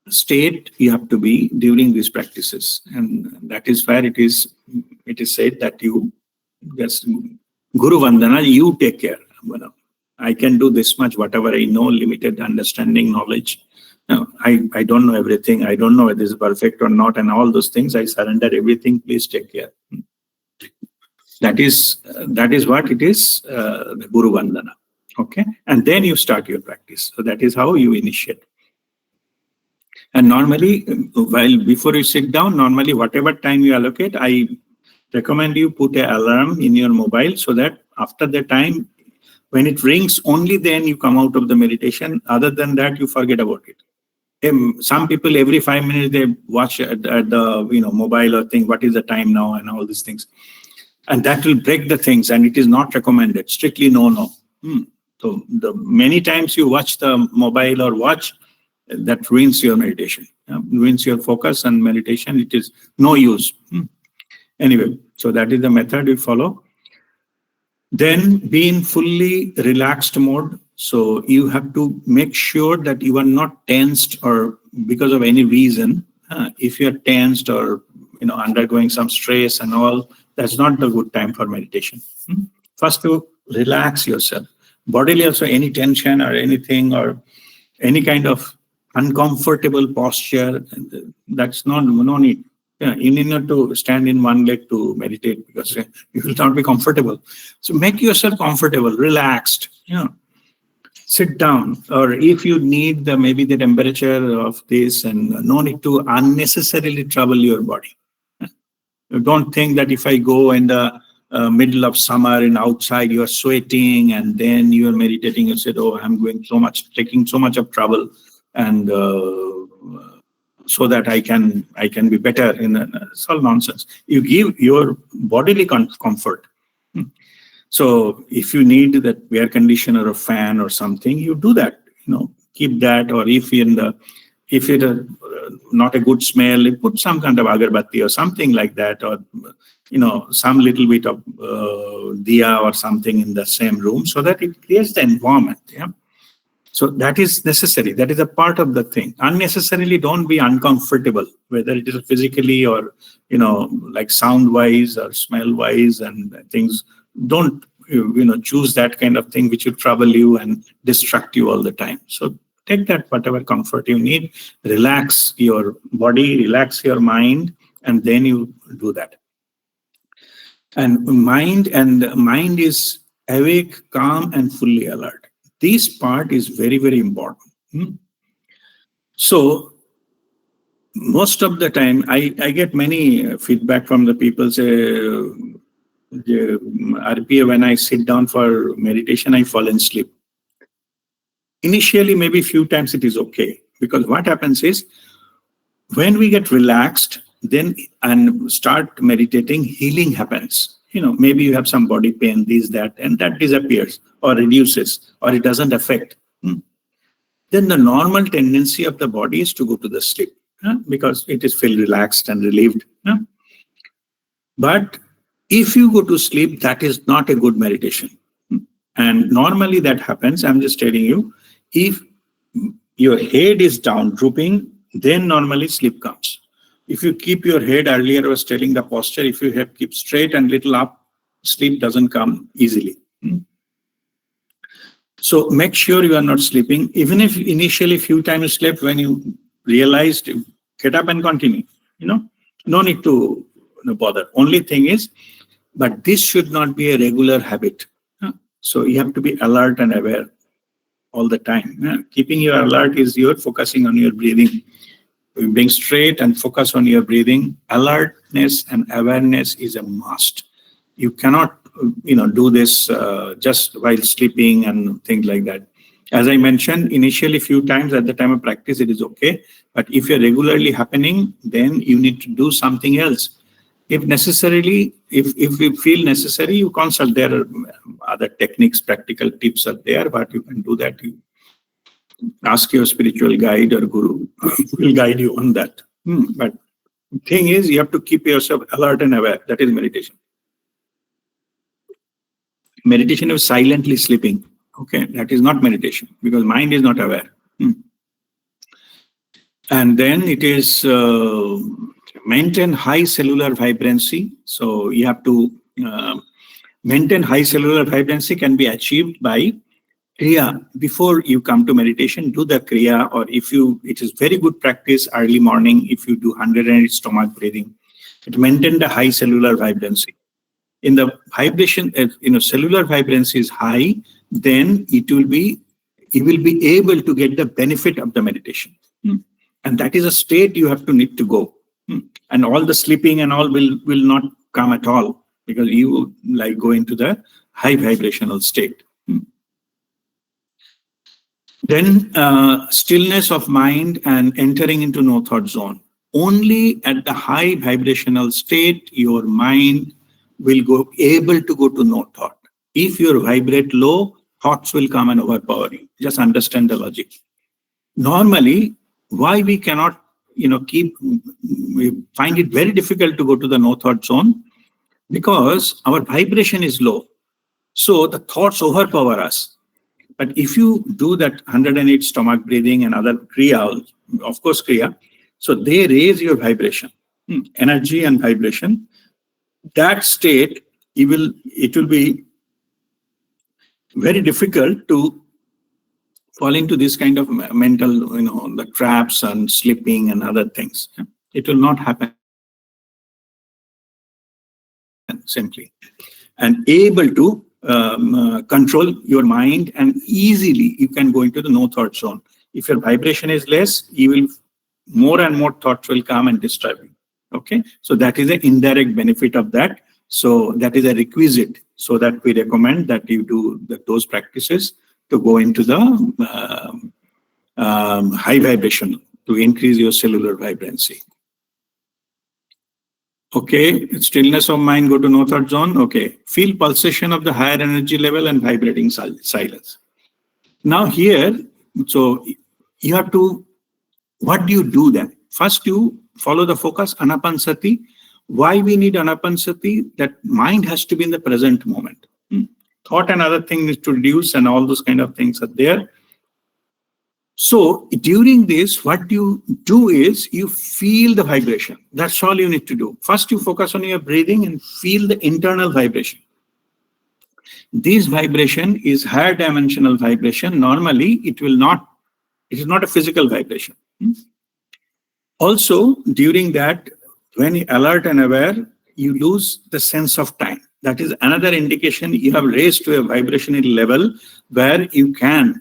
state you have to be during these practices, and that is where it is said that you just Guru Vandana, you take care. I can do this much, whatever I know, limited understanding, knowledge. No, I don't know everything. I don't know whether it's perfect or not, and all those things. I surrender everything. Please take care. That is what it is, the Guru Vandana. Okay, and then you start your practice. So that is how you initiate. And normally, before you sit down, normally whatever time you allocate, I recommend you put an alarm in your mobile, so that after the time, when it rings, only then you come out of the meditation. Other than that, you forget about it. Some people every 5 minutes they watch at the mobile or think what is the time now and all these things, and that will break the things, and it is not recommended. Strictly no. So the many times you watch the mobile or watch, that ruins your meditation, ruins your focus and meditation. It is no use. Anyway, so that is the method we follow. Then be in fully relaxed mode. So you have to make sure that you are not tensed, or because of any reason, if you are tensed or undergoing some stress and all, that's not the good time for meditation. First, to relax yourself. Bodily also, any tension or anything or any kind of uncomfortable posture, that's no need. You need not to stand in one leg to meditate, because you will not be comfortable. So make yourself comfortable, relaxed. Sit down, or if you need maybe the temperature of this, and no need to unnecessarily trouble your body. Don't think that if I go in the middle of summer and outside you are sweating and then you are meditating, you said, oh, I'm taking so much of trouble, and so that I can be better. It's all nonsense. You give your bodily comfort. So if you need that air conditioner or fan or something, you do that. Keep that. Or if it's not a good smell, you put some kind of agarbatti or something like that, or some little bit of diya or something in the same room, so that it creates the environment. So that is necessary. That is a part of the thing. Unnecessarily, don't be uncomfortable, whether it is physically or like sound wise or smell wise and things. Don't choose that kind of thing which will trouble you and distract you all the time. So take that whatever comfort you need. Relax your body, relax your mind, and then you do that. And mind is awake, calm, and fully alert. This part is very, very important. Hmm. So most of the time, I get many feedback from the people say, RPA, when I sit down for meditation, I fall asleep. Initially, maybe few times it is okay. Because what happens is, when we get relaxed, then and start meditating, healing happens. Maybe you have some body pain, this, that, and that disappears or reduces, or it doesn't affect. Then the normal tendency of the body is to go to the sleep, because it is feel relaxed and relieved. But if you go to sleep, that is not a good meditation. And normally that happens, I'm just telling you, if your head is down, drooping, then normally sleep comes. If you keep your head, earlier I was telling the posture, if you have keep straight and little up, sleep doesn't come easily. So make sure you are not sleeping. Even if initially few times you slept, when you realized, get up and continue. No need to bother. Only thing is, but this should not be a regular habit. So you have to be alert and aware all the time. Keeping your alert is your focusing on your breathing. Being straight and focus on your breathing. Alertness and awareness is a must. You cannot, do this just while sleeping and things like that. As I mentioned, initially few times at the time of practice, it is okay. But if you're regularly happening, then you need to do something else. If you feel necessary, you consult. There are other techniques, practical tips are there, but you can do that. You ask your spiritual guide or guru will guide you on that. But thing is, you have to keep yourself alert and aware. That is meditation. Meditation is silently sleeping. Okay, that is not meditation because mind is not aware. And then it is maintain high cellular vibrancy. So you have to maintain high cellular vibrancy can be achieved by Kriya. Before you come to meditation, do the Kriya, or it is very good practice early morning if you do 108 stomach breathing. It maintain the high cellular vibrancy. In the vibration, cellular vibrancy is high, then you will be able to get the benefit of the meditation. And that is a state you have to need to go. And all the sleeping and all will not come at all because you like go into the high vibrational state. Then stillness of mind and entering into no thought zone. Only at the high vibrational state, your mind will able to go to no thought. If you vibrate low, thoughts will come and overpower you. Just understand the logic. Normally, why we cannot, we find it very difficult to go to the no thought zone because our vibration is low. So the thoughts overpower us. But if you do that 108 stomach breathing and other Kriya, of course Kriya, so they raise your vibration, energy and vibration. That state, it will be very difficult to fall into this kind of mental, the traps and sleeping and other things. It will not happen simply. And able to control your mind and easily you can go into the no thought zone. If your vibration is less, more and more thoughts will come and disturb you. Okay, so that is an indirect benefit of that. So that is a requisite. So that we recommend that you do those practices to go into the high vibration to increase your cellular vibrancy. Okay, stillness of mind, go to no thought zone. Okay, feel pulsation of the higher energy level and vibrating silence. Now here, so you have to, what do you do then? First, you follow the focus, anapansati. Why we need anapansati? That mind has to be in the present moment. Thought and other things is to reduce and all those kind of things are there. So during this, what you do is you feel the vibration. That's all you need to do. First, you focus on your breathing and feel the internal vibration. This vibration is higher dimensional vibration. Normally, it is not a physical vibration. Also, during that, when you alert and aware, you lose the sense of time. That is another indication you have raised to a vibrational level where you can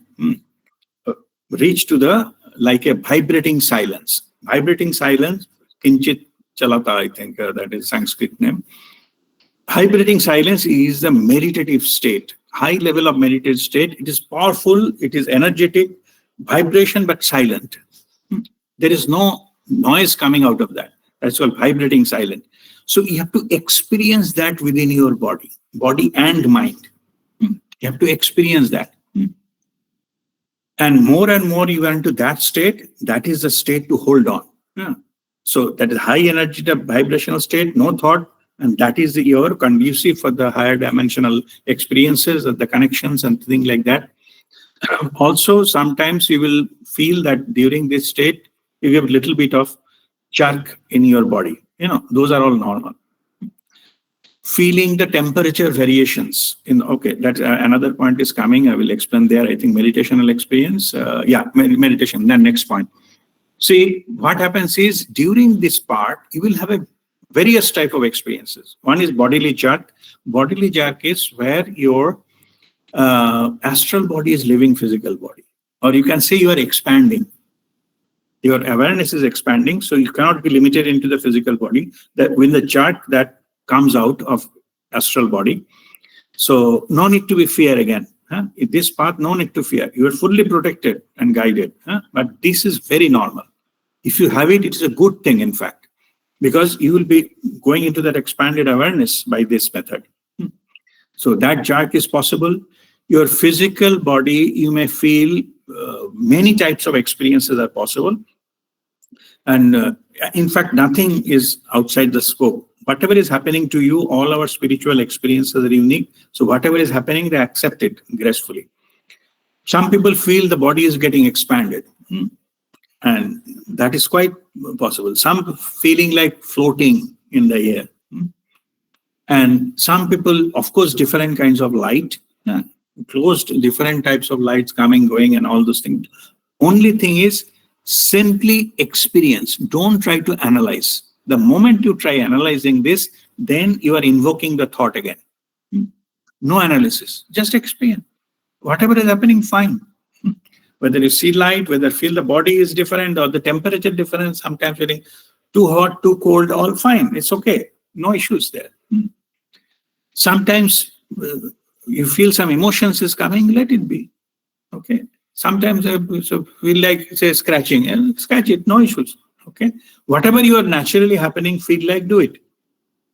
reach to the, like a vibrating silence. Vibrating silence, kinchit chalata, I think that is Sanskrit name. Vibrating silence is the meditative state, high level of meditative state. It is powerful, it is energetic, vibration, but silent. There is no noise coming out of that. That's called vibrating silent. So you have to experience that within your body and mind. You have to experience that. And more you are into that state, that is the state to hold on. So that is high energy, the vibrational state, no thought, and that is your conducive for the higher dimensional experiences and the connections and things like that. Also, sometimes you will feel that during this state, you have a little bit of jerk in your body. Those are all normal. Feeling the temperature variations. That's another point is coming. I will explain there. I think meditational experience. Meditation. Then next point. See, what happens is during this part, you will have a various type of experiences. One is bodily jerk. Bodily jerk is where your astral body is leaving physical body, or you can say you are expanding. Your awareness is expanding, so you cannot be limited into the physical body. That when the jerk that comes out of astral body, so no need to be fear again. In this path, no need to fear. You are fully protected and guided. But this is very normal. If you have it, it is a good thing, in fact, because you will be going into that expanded awareness by this method. So that jerk is possible. Your physical body, you may feel many types of experiences are possible. And in fact, nothing is outside the scope. Whatever is happening to you, all our spiritual experiences are unique. So whatever is happening, they accept it gracefully. Some people feel the body is getting expanded. And that is quite possible. Some feeling like floating in the air. And some people, of course, different kinds of light. Closed, different types of lights coming, going, and all those things. Only thing is, simply experience. Don't try to analyze. The moment you try analyzing this, then you are invoking the thought again. No analysis, just experience. Whatever is happening, fine. Whether you see light, whether feel the body is different or the temperature difference, sometimes feeling too hot, too cold, all fine. It's okay. No issues there. Sometimes you feel some emotions is coming, let it be. Okay. Sometimes I feel like, say, scratching, and scratch it, no issues. Okay. Whatever you are naturally happening, feel like, do it.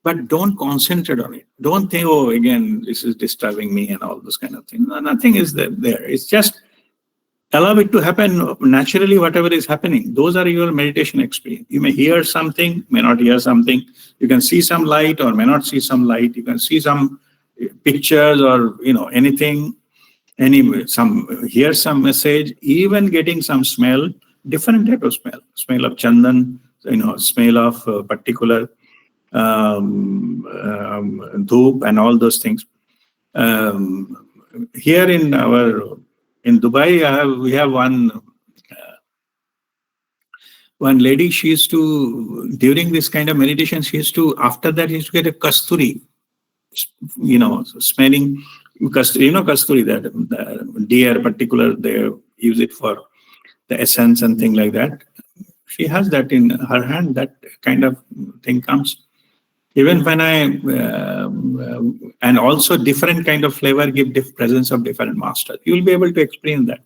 But don't concentrate on it. Don't think, oh, again, this is disturbing me and all those kind of things. No, nothing is there. It's just allow it to happen naturally, whatever is happening. Those are your meditation experience. You may hear something, may not hear something. You can see some light or may not see some light. You can see some pictures or, anything. Hear some message, even getting some smell, different type of smell of chandan, smell of particular dhoop and all those things. Here in Dubai, we have one lady. She used to, during this kind of meditation, after that, she used to get a kasturi, smelling. Kasturi, that the deer particular, they use it for the essence and thing like that. She has that in her hand, that kind of thing comes. Even when and also different kind of flavor give presence of different masters. You will be able to experience that.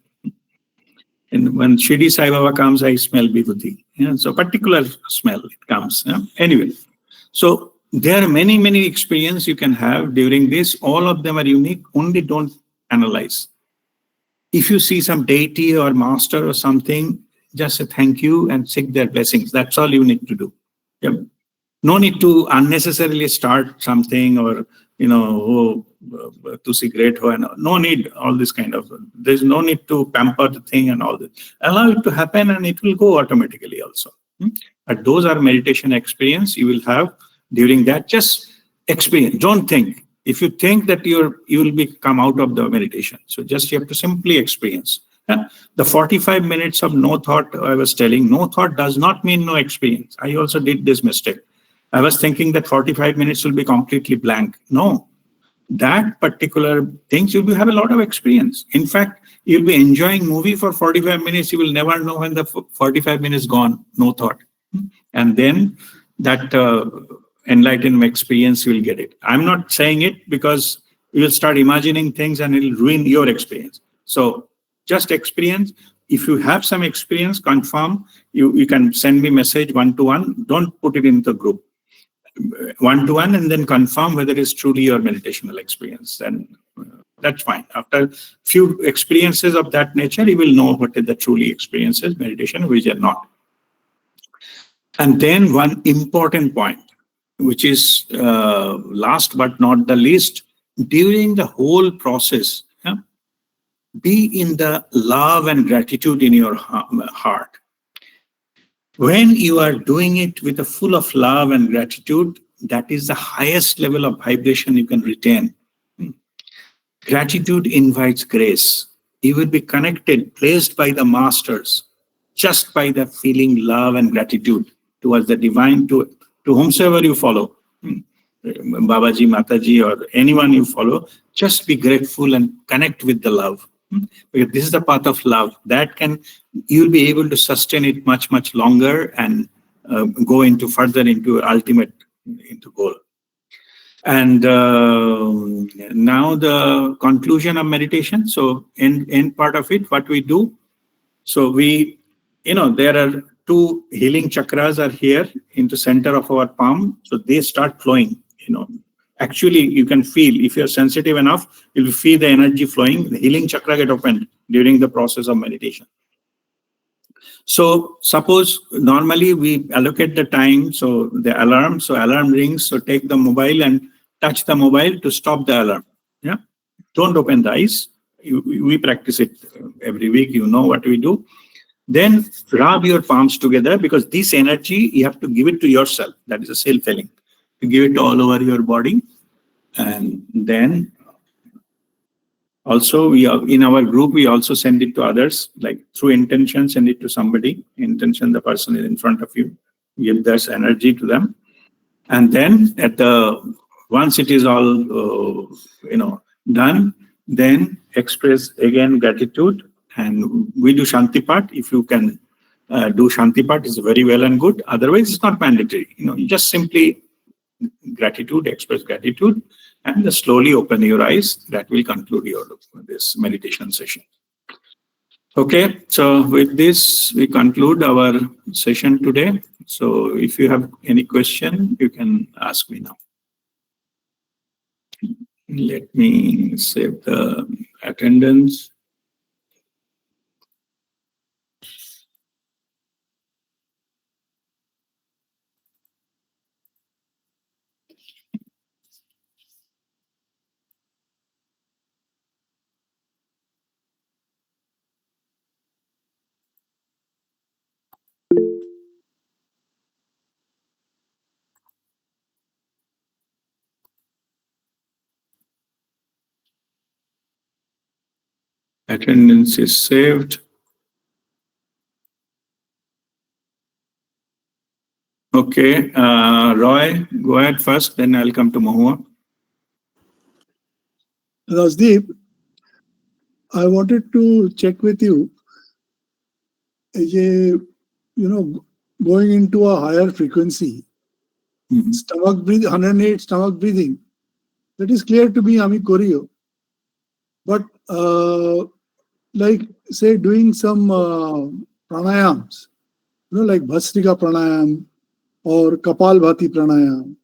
And when Shirdi Sai Baba comes, I smell Vibhuti. So particular smell it comes. Anyway, so there are many experiences you can have during this. All of them are unique. Only don't analyze. If you see some deity or master or something, just say thank you and seek their blessings. That's all you need to do. Yep. No need to unnecessarily start something or, to see great ho. No need all this kind of. There's no need to pamper the thing and all this. Allow it to happen and it will go automatically also. But those are meditation experience you will have. During that, just experience. Don't think. If you think that you will come out of the meditation. So just you have to simply experience. The 45 minutes of no thought, I was telling, no thought does not mean no experience. I also did this mistake. I was thinking that 45 minutes will be completely blank. No. that particular things, you'll have a lot of experience. In fact, you'll be enjoying movie for 45 minutes. You will never know when the 45 minutes gone, no thought. And then that enlightenment experience, you will get it. I'm not saying it because you will start imagining things and it will ruin your experience. So just experience. If you have some experience, confirm. You can send me message one-to-one. Don't put it in the group. One-to-one, and then confirm whether it's truly your meditational experience. And that's fine. After few experiences of that nature, you will know what is the truly experiences, meditation, which are not. And then one important point, which is last but not the least, during the whole process, be in the love and gratitude in your heart. When you are doing it with a full of love and gratitude, that is the highest level of vibration you can retain. Gratitude invites grace. You will be connected, placed by the masters, just by the feeling love and gratitude towards the divine, to whomsoever you follow, Babaji, Mataji, or anyone you follow. Just be grateful and connect with the love. Because this is the path of love that you'll be able to sustain it much, much longer and go into further into ultimate, into goal. And now the conclusion of meditation. So in part of it, what we do, so there are two healing chakras are here in the center of our palm. So they start flowing, Actually, you can feel, if you're sensitive enough, you'll feel the energy flowing. The healing chakra get opened during the process of meditation. So suppose normally we allocate the time, so the alarm, rings, so take the mobile and touch the mobile to stop the alarm. Yeah, don't open the eyes. We practice it every week. You know what we do. Then rub your palms together, because this energy, you have to give it to yourself. That is a self-healing. You give it all over your body. And then also in our group, we also send it to others, like through intention, send it to somebody. Intention, the person is in front of you. Give this energy to them. And then once it is all, done, then express again gratitude. And we do Shanti Part. If you can do Shanti Part, it's very well and good. Otherwise, it's not mandatory. You just simply gratitude, express gratitude, and slowly open your eyes. That will conclude this meditation session. Okay, so with this, we conclude our session today. So if you have any question, you can ask me now. Let me save the attendance. Attendance is saved. Okay, Roy, go ahead first, then I'll come to Mahua. Rajdeep, I wanted to check with you, going into a higher frequency, stomach breathing, 108 stomach breathing, that is clear to me, Ami Koryo. But like, say, doing some pranayams, like Bhastrika pranayam or Kapalbhati pranayam,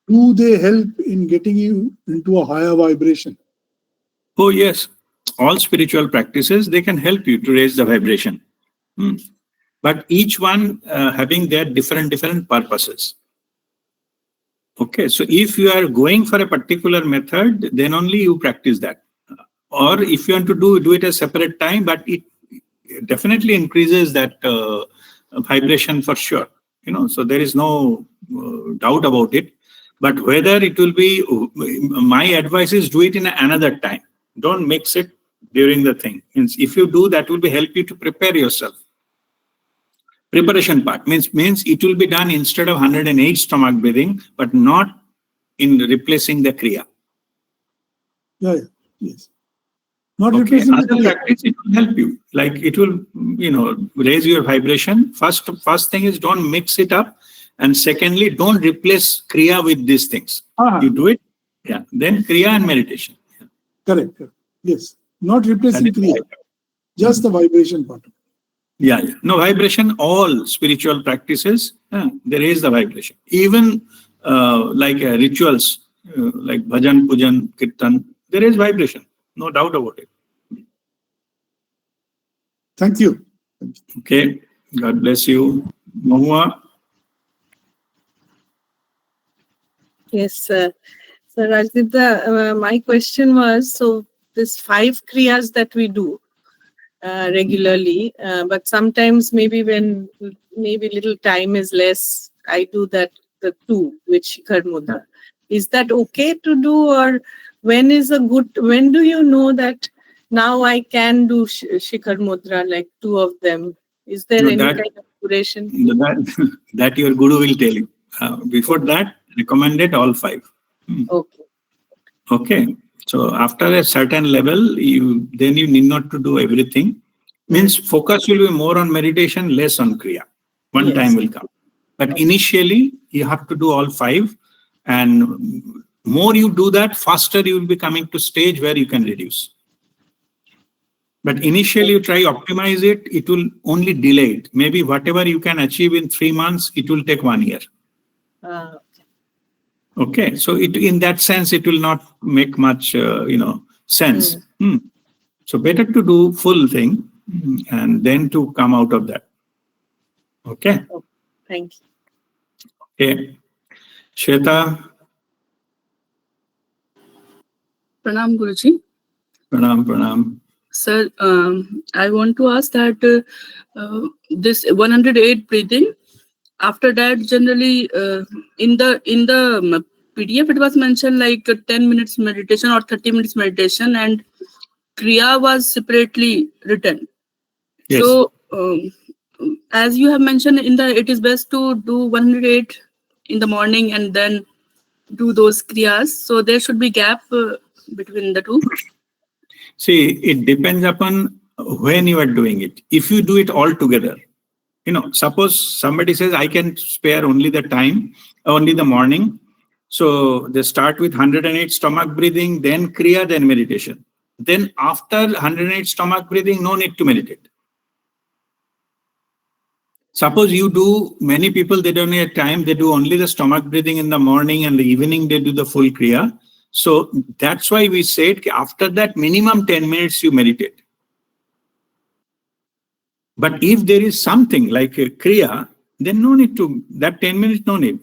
do they help in getting you into a higher vibration? Oh, yes. All spiritual practices, they can help you to raise the vibration. But each one having their different purposes. Okay, so if you are going for a particular method, then only you practice that. Or if you want to do it at a separate time, but it definitely increases that vibration for sure. So there is no doubt about it. But whether it will be, my advice is do it in another time. Don't mix it during the thing. If you do, that will help you to prepare yourself. Preparation part means it will be done instead of 108 stomach breathing, but not in replacing the kriya. Yeah, yes. Not Okay, replacing the other Kriya. practice, it will help you. Like it will, raise your vibration. First thing is don't mix it up. And secondly, don't replace Kriya with these things. You do it, yeah. Then Kriya and meditation. Correct. Yes. Not That replacing is Kriya. right. Just the vibration part. Yeah. No vibration, all spiritual practices, there is the vibration. Even like rituals, like bhajan, pujan, kirtan, there is vibration. No doubt about it. Thank you. Okay. God bless you. Mahua. Yes, sir. So Rajdipta, my question was, so this 5 kriyas that we do regularly, but sometimes maybe when maybe little time is less, I do the 2, which Shikhar Mudra. Is that okay to do, or when do you know that now I can do Shikhar Mudra, like 2 of them? Is there any kind of duration? That your guru will tell you. Before that, recommended all 5. Okay. Okay. So after a certain level, you need not to do everything. Means focus will be more on meditation, less on Kriya. One time will come. But initially, you have to do all 5. And more you do that, faster you will be coming to stage where you can reduce. But initially, you try optimize it, it will only delay it. Maybe whatever you can achieve in 3 months, it will take 1 year. Okay, so in that sense, it will not make much, sense. So better to do full thing and then to come out of that. Okay. Thank you. Okay. Shweta. Pranam Guruji. Pranam. Sir, I want to ask that this 108 breathing. After that, generally in the PDF, it was mentioned like 10 minutes meditation or 30 minutes meditation, and Kriya was separately written. Yes. So, as you have mentioned, it is best to do 108 in the morning and then do those Kriyas. So there should be gap between the two. See, it depends upon when you are doing it. If you do it all together, suppose somebody says, I can spare only the time, only the morning. So they start with 108 stomach breathing, then Kriya, then meditation. Then after 108 stomach breathing, no need to meditate. Suppose you do, many people, they don't have time, they do only the stomach breathing in the morning and the evening, they do the full Kriya. So that's why we said after that, minimum 10 minutes you meditate. But if there is something like a Kriya, then no need to, that 10 minutes, no need.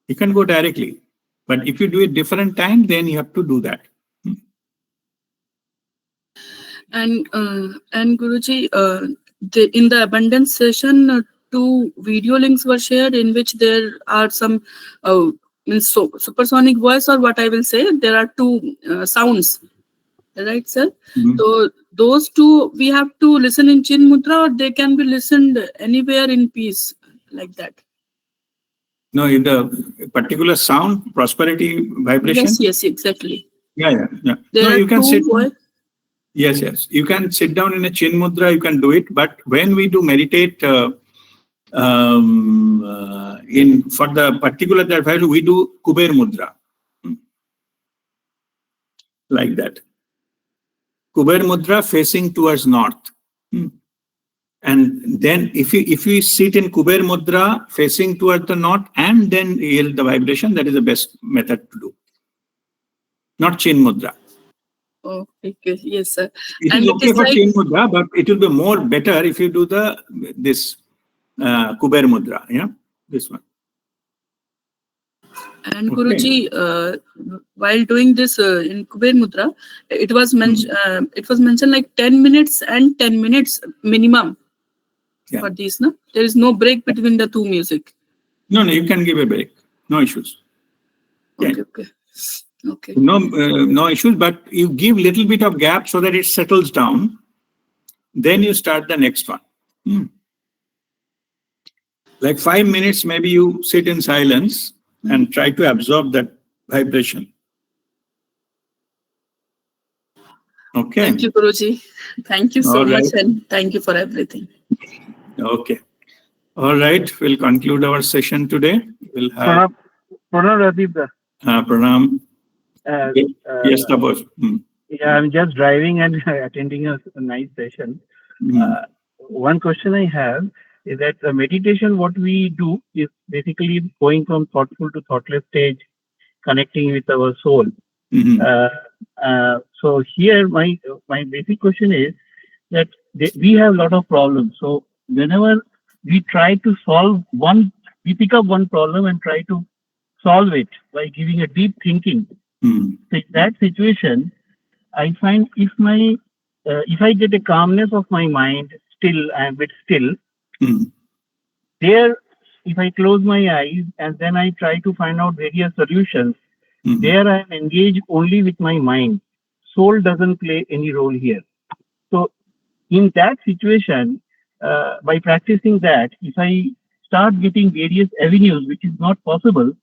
You can go directly. But if you do it different time, then you have to do that. And Guruji, in the abundance session, 2 video links were shared in which there are some supersonic voice, or what I will say, there are 2 sounds. Right, sir? So those 2 we have to listen in Chin Mudra, or they can be listened anywhere in peace, like that? No, in the particular sound, prosperity, vibration? Yes, exactly. Yeah. There no, are you can 2 sit. voice. Yes. You can sit down in a Chin Mudra, you can do it. But when we do meditate, for the particular that value, we do Kuber Mudra. Like that. Kuber Mudra facing towards north. And then if you sit in Kuber Mudra facing towards the north and then yield the vibration, that is the best method to do. Not Chin Mudra. Oh, okay. Yes, sir. It is okay for Chin Mudra, but it will be more better if you do this Kuber Mudra. Yeah, this one. And Guruji, while doing this in Kuber Mudra, it was mentioned like 10 minutes and 10 minutes minimum for these. No, there is no break between the 2 music. No, you can give a break. No issues. Okay. No issues, but you give little bit of gap so that it settles down. Then you start the next one. Like 5 minutes, maybe you sit in silence and try to absorb that vibration. Okay. Thank you, Guruji. Thank you so All much, right. and thank you for everything. Okay. All right. We'll conclude our session today. We'll have Pranam Radhip. Pranam. Yes, Taposh. Yeah, I'm just driving and attending a nice session. One question I have is that the meditation, what we do is basically going from thoughtful to thoughtless stage, connecting with our soul. So here, my basic question is that we have a lot of problems. So whenever we try to solve one, we pick up one problem and try to solve it by giving a deep thinking. So in that situation, I find if I get a calmness of my mind, still I am a bit still. There, if I close my eyes and then I try to find out various solutions, there I am engaged only with my mind. Soul doesn't play any role here. So in that situation, by practicing that, if I start getting various avenues, which is not possible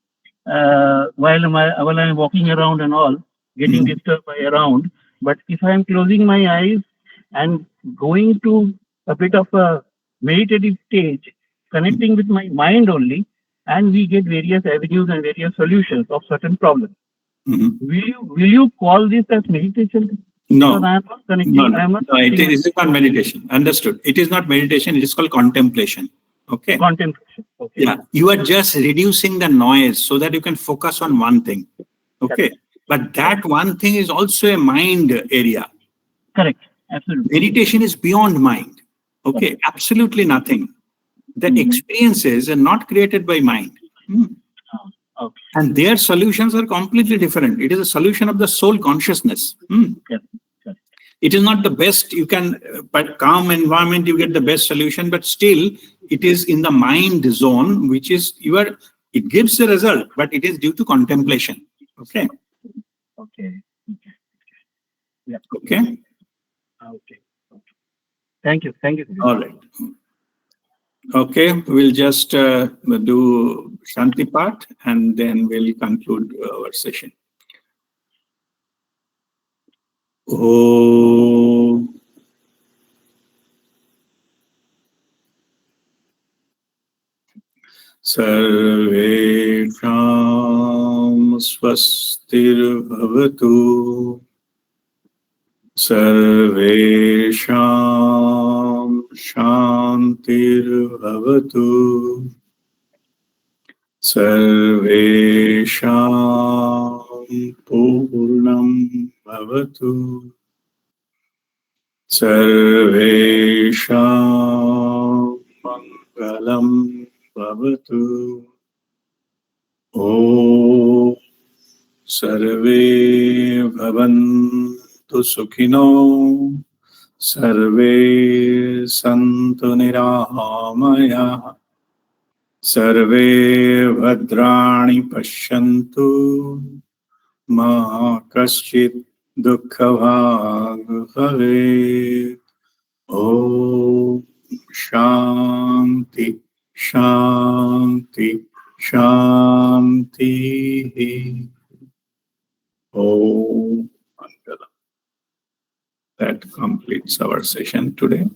while I'm walking around and all, getting disturbed by around. But if I am closing my eyes and going to a bit of a meditative stage, connecting with my mind only, and we get various avenues and various solutions of certain problems. Will you call this as meditation? No. Because I am not connecting. No, I am not it is not meditation. Understood. It is not meditation. It is called contemplation. Okay. Contemplation. Okay. Yeah. You are just reducing the noise so that you can focus on one thing. Okay. Correct. But that one thing is also a mind area. Correct. Absolutely. Meditation is beyond mind. Okay. Absolutely nothing. The experiences are not created by mind. Okay. And their solutions are completely different. It is a solution of the soul consciousness. It is not the best. You can, but calm environment, you get the best solution, but still it is in the mind zone, which is it gives the result, but it is due to contemplation. Okay. Okay. Yeah. Okay. Okay. Thank you. Thank you. All right. Okay. We'll just do Shanti part and then we'll conclude our session. Oh. Sarvesham swastirbhavatu. Sarvesham shantirbhavatu. Sarvesham purnam bhavatu. Sarvesham mangalam bhavatu. Om Sarve bhavantu sukhino. Sarve santu nirahamaya. Sarve bhadrani pashyantu. Ma kaschit dukkhavag bhavet. Om Shanti Shanti Shanti. Om Mangalam. That completes our session today.